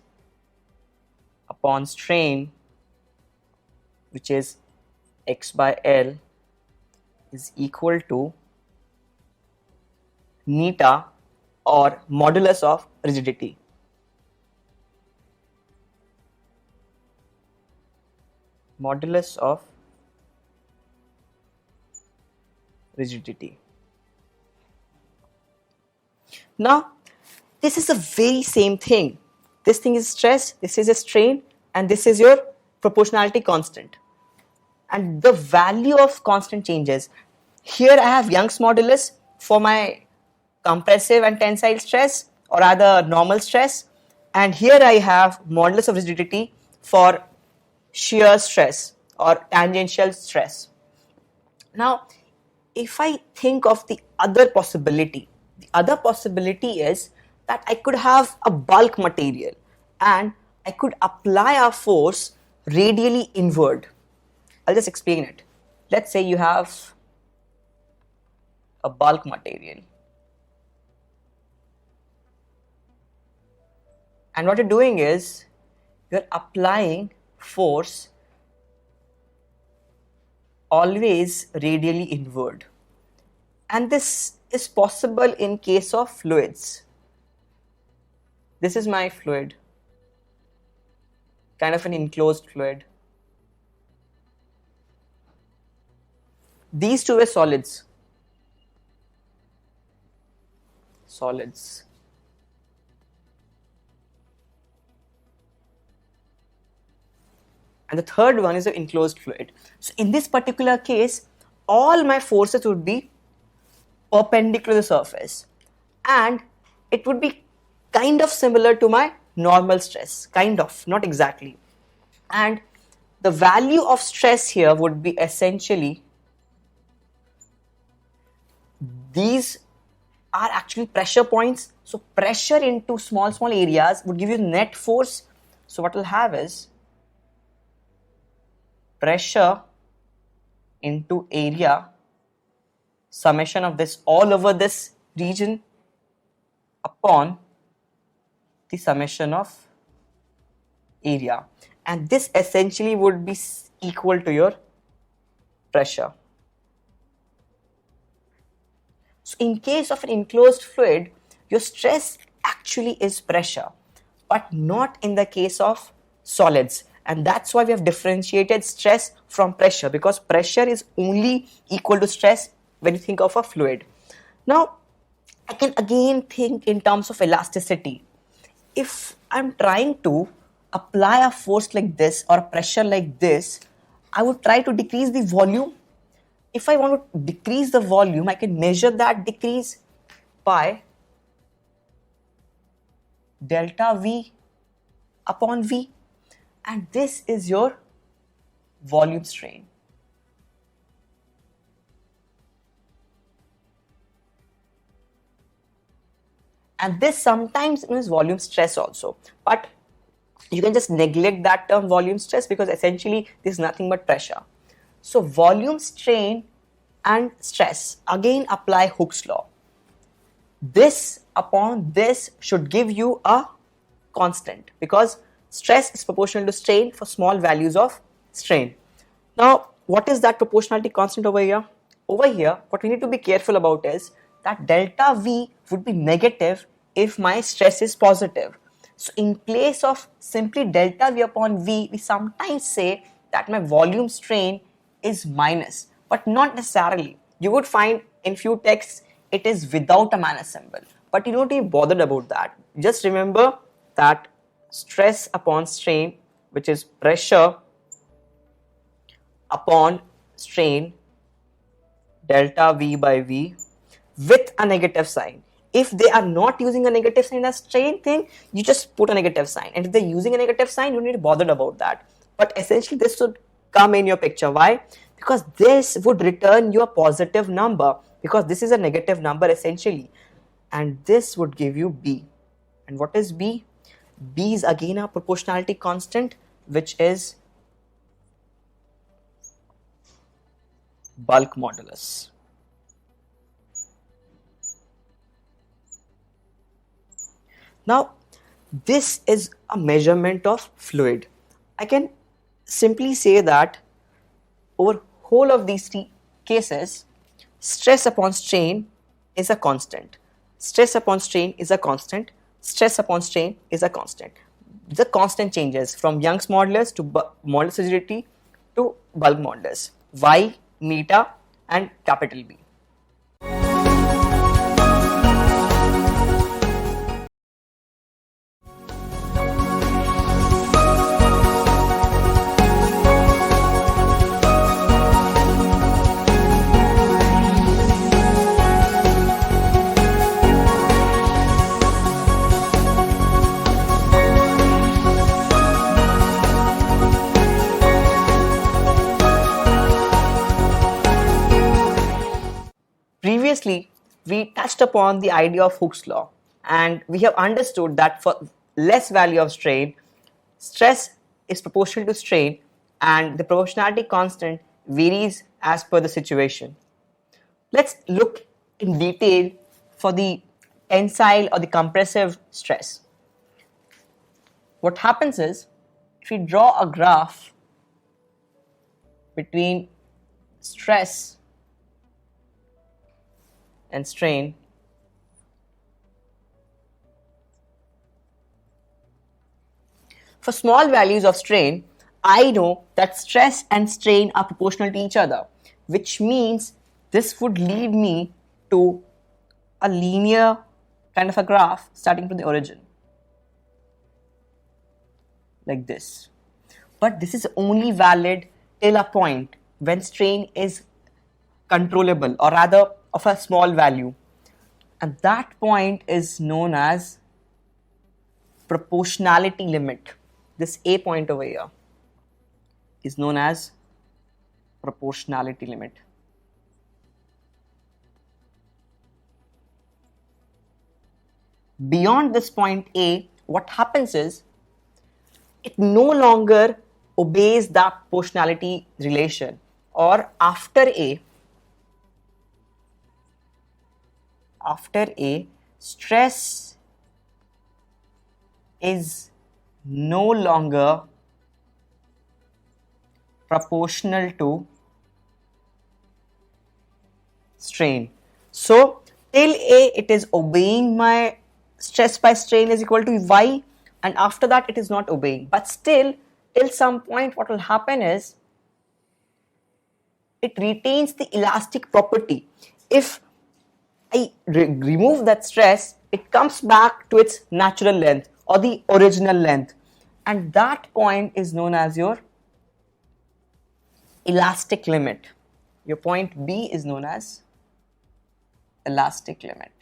upon strain, which is x by L, is equal to neta or modulus of rigidity. Modulus of rigidity. Now, this is the very same thing. This thing is stress, this is a strain, and this is your proportionality constant. And the value of constant changes. Here I have Young's modulus for my compressive and tensile stress, or rather normal stress, and here I have modulus of rigidity for shear stress or tangential stress. Now, if I think of the other possibility is that I could have a bulk material and I could apply a force radially inward. I'll just explain it. Let's say you have a bulk material, and what you're doing is you're applying force always radially inward, and this is possible in case of fluids. This is my fluid, kind of an enclosed fluid. These two were solids. And the third one is an enclosed fluid. So in this particular case, all my forces would be perpendicular to the surface, and it would be kind of similar to my normal stress, kind of, not exactly. And the value of stress here would be essentially, these are actually pressure points. So pressure into small areas would give you net force. So what we'll have is pressure into area, summation of this all over this region upon the summation of area, and this essentially would be equal to your pressure. So in case of an enclosed fluid, your stress actually is pressure, but not in the case of solids. And that's why we have differentiated stress from pressure, because pressure is only equal to stress when you think of a fluid. Now, I can again think in terms of elasticity. If I'm trying to apply a force like this or a pressure like this, I would try to decrease the volume. If I want to decrease the volume, I can measure that decrease by delta V upon V, and this is your volume strain. And this sometimes means volume stress also, but you can just neglect that term volume stress, because essentially this is nothing but pressure. So volume strain and stress, again apply Hooke's law. This upon this should give you a constant, because stress is proportional to strain for small values of strain. Now, what is that proportionality constant over here? Over here, what we need to be careful about is that delta V would be negative if my stress is positive. So in place of simply delta V upon V, we sometimes say that my volume strain is minus, but not necessarily. You would find in few texts it is without a minus symbol, but you don't be bothered about that. Just remember that stress upon strain, which is pressure upon strain, delta V by V, with a negative sign. If they are not using a negative sign as strain thing, you just put a negative sign. And if they're using a negative sign, you don't need to bother about that. But essentially this should come in your picture. Why? Because this would return you a positive number, because this is a negative number essentially. And this would give you B. And what is B? B is again a proportionality constant, which is bulk modulus. Now, this is a measurement of fluid. I can simply say that over whole of these three cases, stress upon strain is a constant. Stress upon strain is a constant. Stress upon strain is a constant. The constant changes from Young's modulus to modulus rigidity to bulk modulus, Y, meta and capital B. Previously, we touched upon the idea of Hooke's law, and we have understood that for less value of strain, stress is proportional to strain and the proportionality constant varies as per the situation. Let's look in detail for the tensile or the compressive stress. What happens is, if we draw a graph between stress and strain, for small values of strain, I know that stress and strain are proportional to each other, which means this would lead me to a linear kind of a graph starting from the origin, like this. But this is only valid till a point when strain is controllable, or rather of a small value, and that point is known as proportionality limit. This A point over here is known as proportionality limit. Beyond this point A, what happens is it no longer obeys the proportionality relation, or after A, stress is no longer proportional to strain. So till A, it is obeying my stress by strain is equal to Y, and after that it is not obeying. But still, till some point, what will happen is it retains the elastic property. If I remove that stress, it comes back to its natural length or the original length, and that point is known as your elastic limit. Your point B is known as elastic limit.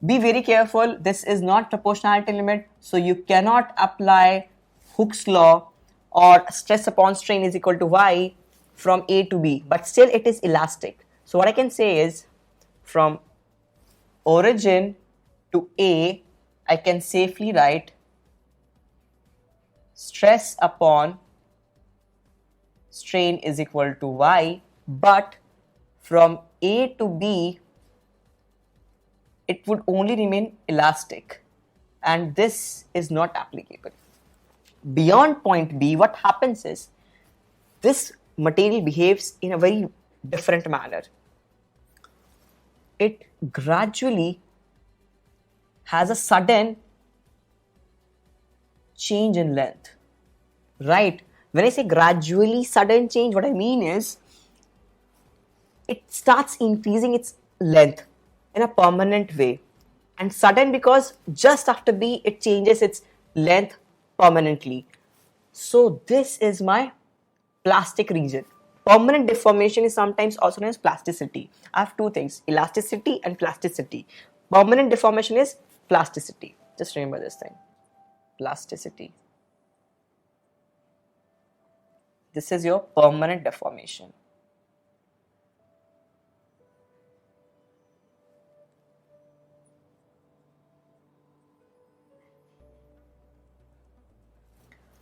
Be very careful, this is not proportionality limit, so you cannot apply Hooke's law or stress upon strain is equal to Y from A to B, but still it is elastic. So what I can say is, from origin to A, I can safely write stress upon strain is equal to Y, but from A to B, it would only remain elastic, and this is not applicable. Beyond point B, what happens is this material behaves in a very different manner. It gradually has a sudden change in length, right? When I say gradually sudden change, what I mean is it starts increasing its length in a permanent way, and sudden because just after B it changes its length permanently. So this is my plastic region. Permanent deformation is sometimes also known as plasticity. I have two things, elasticity and plasticity. Permanent deformation is plasticity. Just remember this thing, plasticity. This is your permanent deformation.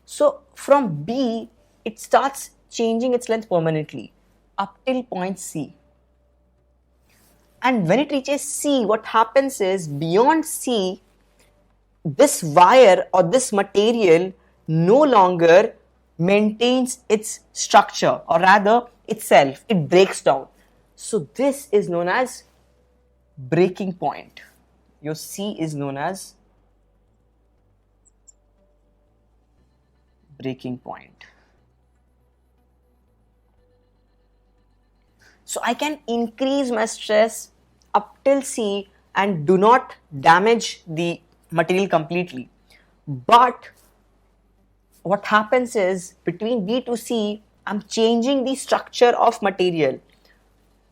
So from B, it starts changing its length permanently up till point C. And when it reaches C, what happens is beyond C, this wire or this material no longer maintains its structure, or rather itself, it breaks down. So this is known as breaking point. Your C is known as breaking point. So I can increase my stress up till C and do not damage the material completely. But what happens is between B to C, I'm changing the structure of material.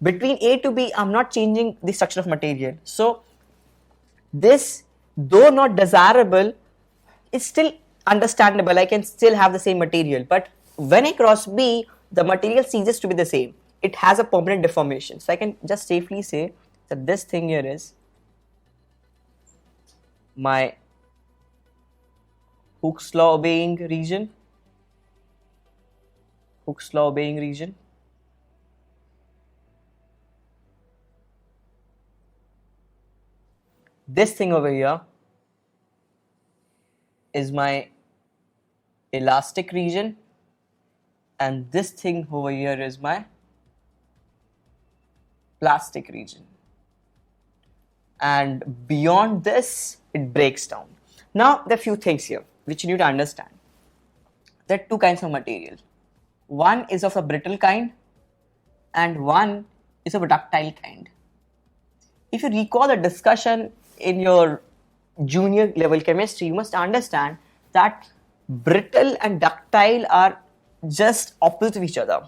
Between A to B, I'm not changing the structure of material. So this, though not desirable, is still understandable. I can still have the same material. But when I cross B, the material ceases to be the same. It has a permanent deformation. So I can just safely say that this thing here is my Hooke's law obeying region. Hooke's law obeying region. This thing over here is my elastic region, and this thing over here is my plastic region. And beyond this, it breaks down. Now, there are few things here which you need to understand. There are two kinds of material. One is of a brittle kind and one is of a ductile kind. If you recall the discussion in your junior level chemistry, you must understand that brittle and ductile are just opposite of each other.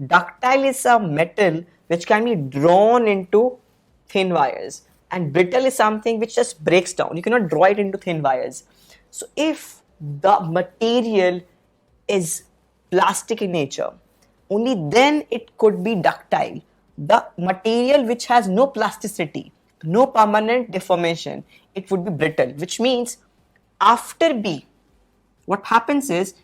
Ductile is a metal which can be drawn into thin wires, and brittle is something which just breaks down. You cannot draw it into thin wires. So if the material is plastic in nature, only then it could be ductile. The material which has no plasticity, no permanent deformation, it would be brittle, which means after B, what happens is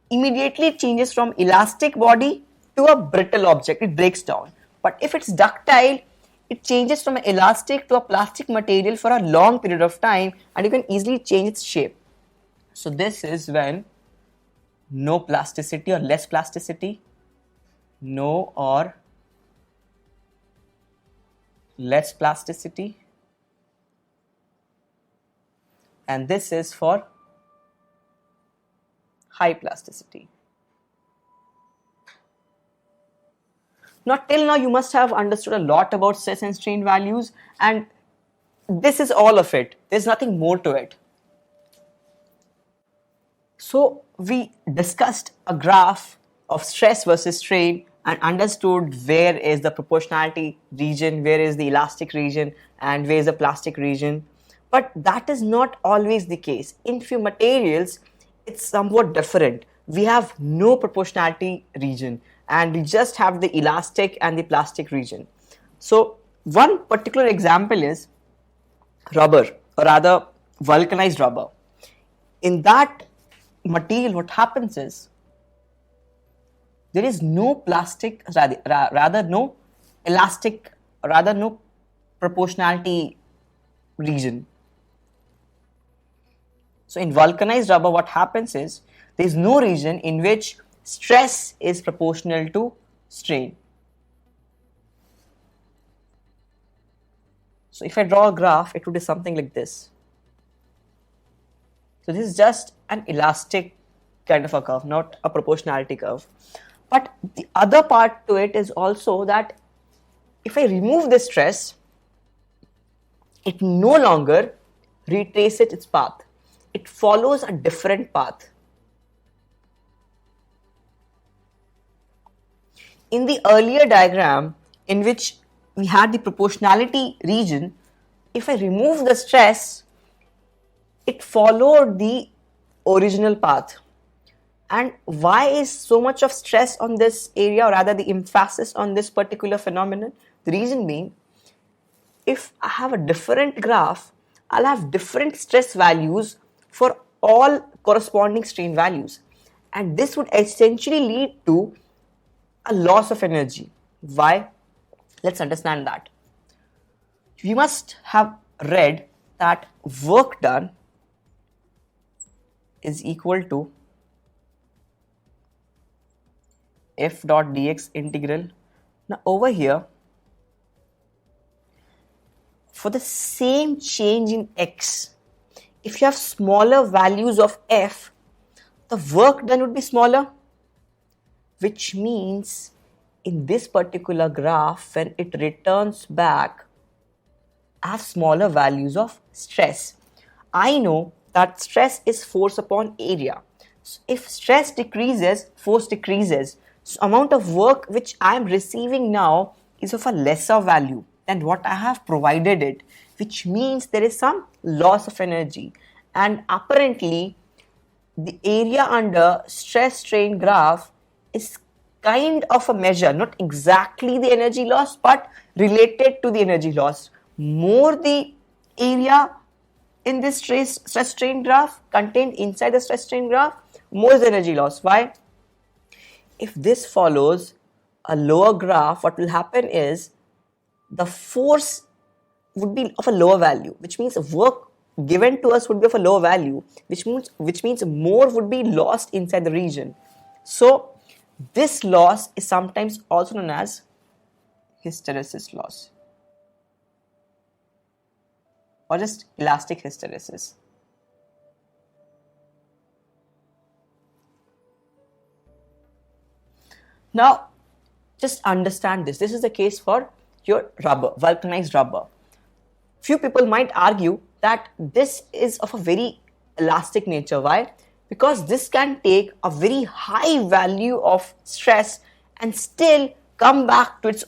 immediately it changes from elastic body to a brittle object. It breaks down. But if it's ductile, it changes from an elastic to a plastic material for a long period of time, and you can easily change its shape. So this is when no plasticity or less plasticity, no or less plasticity, and this is for high plasticity. Now, till now you must have understood a lot about stress and strain values, and this is all of it. There's nothing more to it. So we discussed a graph of stress versus strain and understood where is the proportionality region, where is the elastic region, and where is the plastic region. But that is not always the case. In few materials, it's somewhat different. We have no proportionality region, and we just have the elastic and the plastic region. So one particular example is rubber, or rather vulcanized rubber. In that material, what happens is there is no plastic, rather no elastic, rather no proportionality region. So in vulcanized rubber, what happens is there is no region in which stress is proportional to strain. So if I draw a graph, it would be something like this. So this is just an elastic kind of a curve, not a proportionality curve. But the other part to it is also that if I remove this stress, it no longer retraces its path. It follows a different path. In the earlier diagram, in which we had the proportionality region, if I remove the stress, it followed the original path. And why is so much of stress on this area, or rather the emphasis on this particular phenomenon? The reason being, if I have a different graph, I'll have different stress values for all corresponding strain values. And this would essentially lead to a loss of energy. Why? Let's understand that. You must have read that work done is equal to f dot dx integral. Now over here, for the same change in x, if you have smaller values of f, the work done would be smaller, which means in this particular graph, when it returns back, I have smaller values of stress. I know that stress is force upon area. So if stress decreases, force decreases. So amount of work which I am receiving now is of a lesser value than what I have provided it, which means there is some loss of energy. And apparently, the area under stress strain graph is kind of a measure, not exactly the energy loss, but related to the energy loss. More the area in this stress strain graph contained inside the stress strain graph, more is the energy loss. Why? If this follows a lower graph, what will happen is the force would be of a lower value, which means work given to us would be of a lower value, which means more would be lost inside the region. So this loss is sometimes also known as hysteresis loss, or just elastic hysteresis. Now, just understand this. This is the case for your rubber, vulcanized rubber. Few people might argue that this is of a very elastic nature. Why? Because this can take a very high value of stress and still come back to its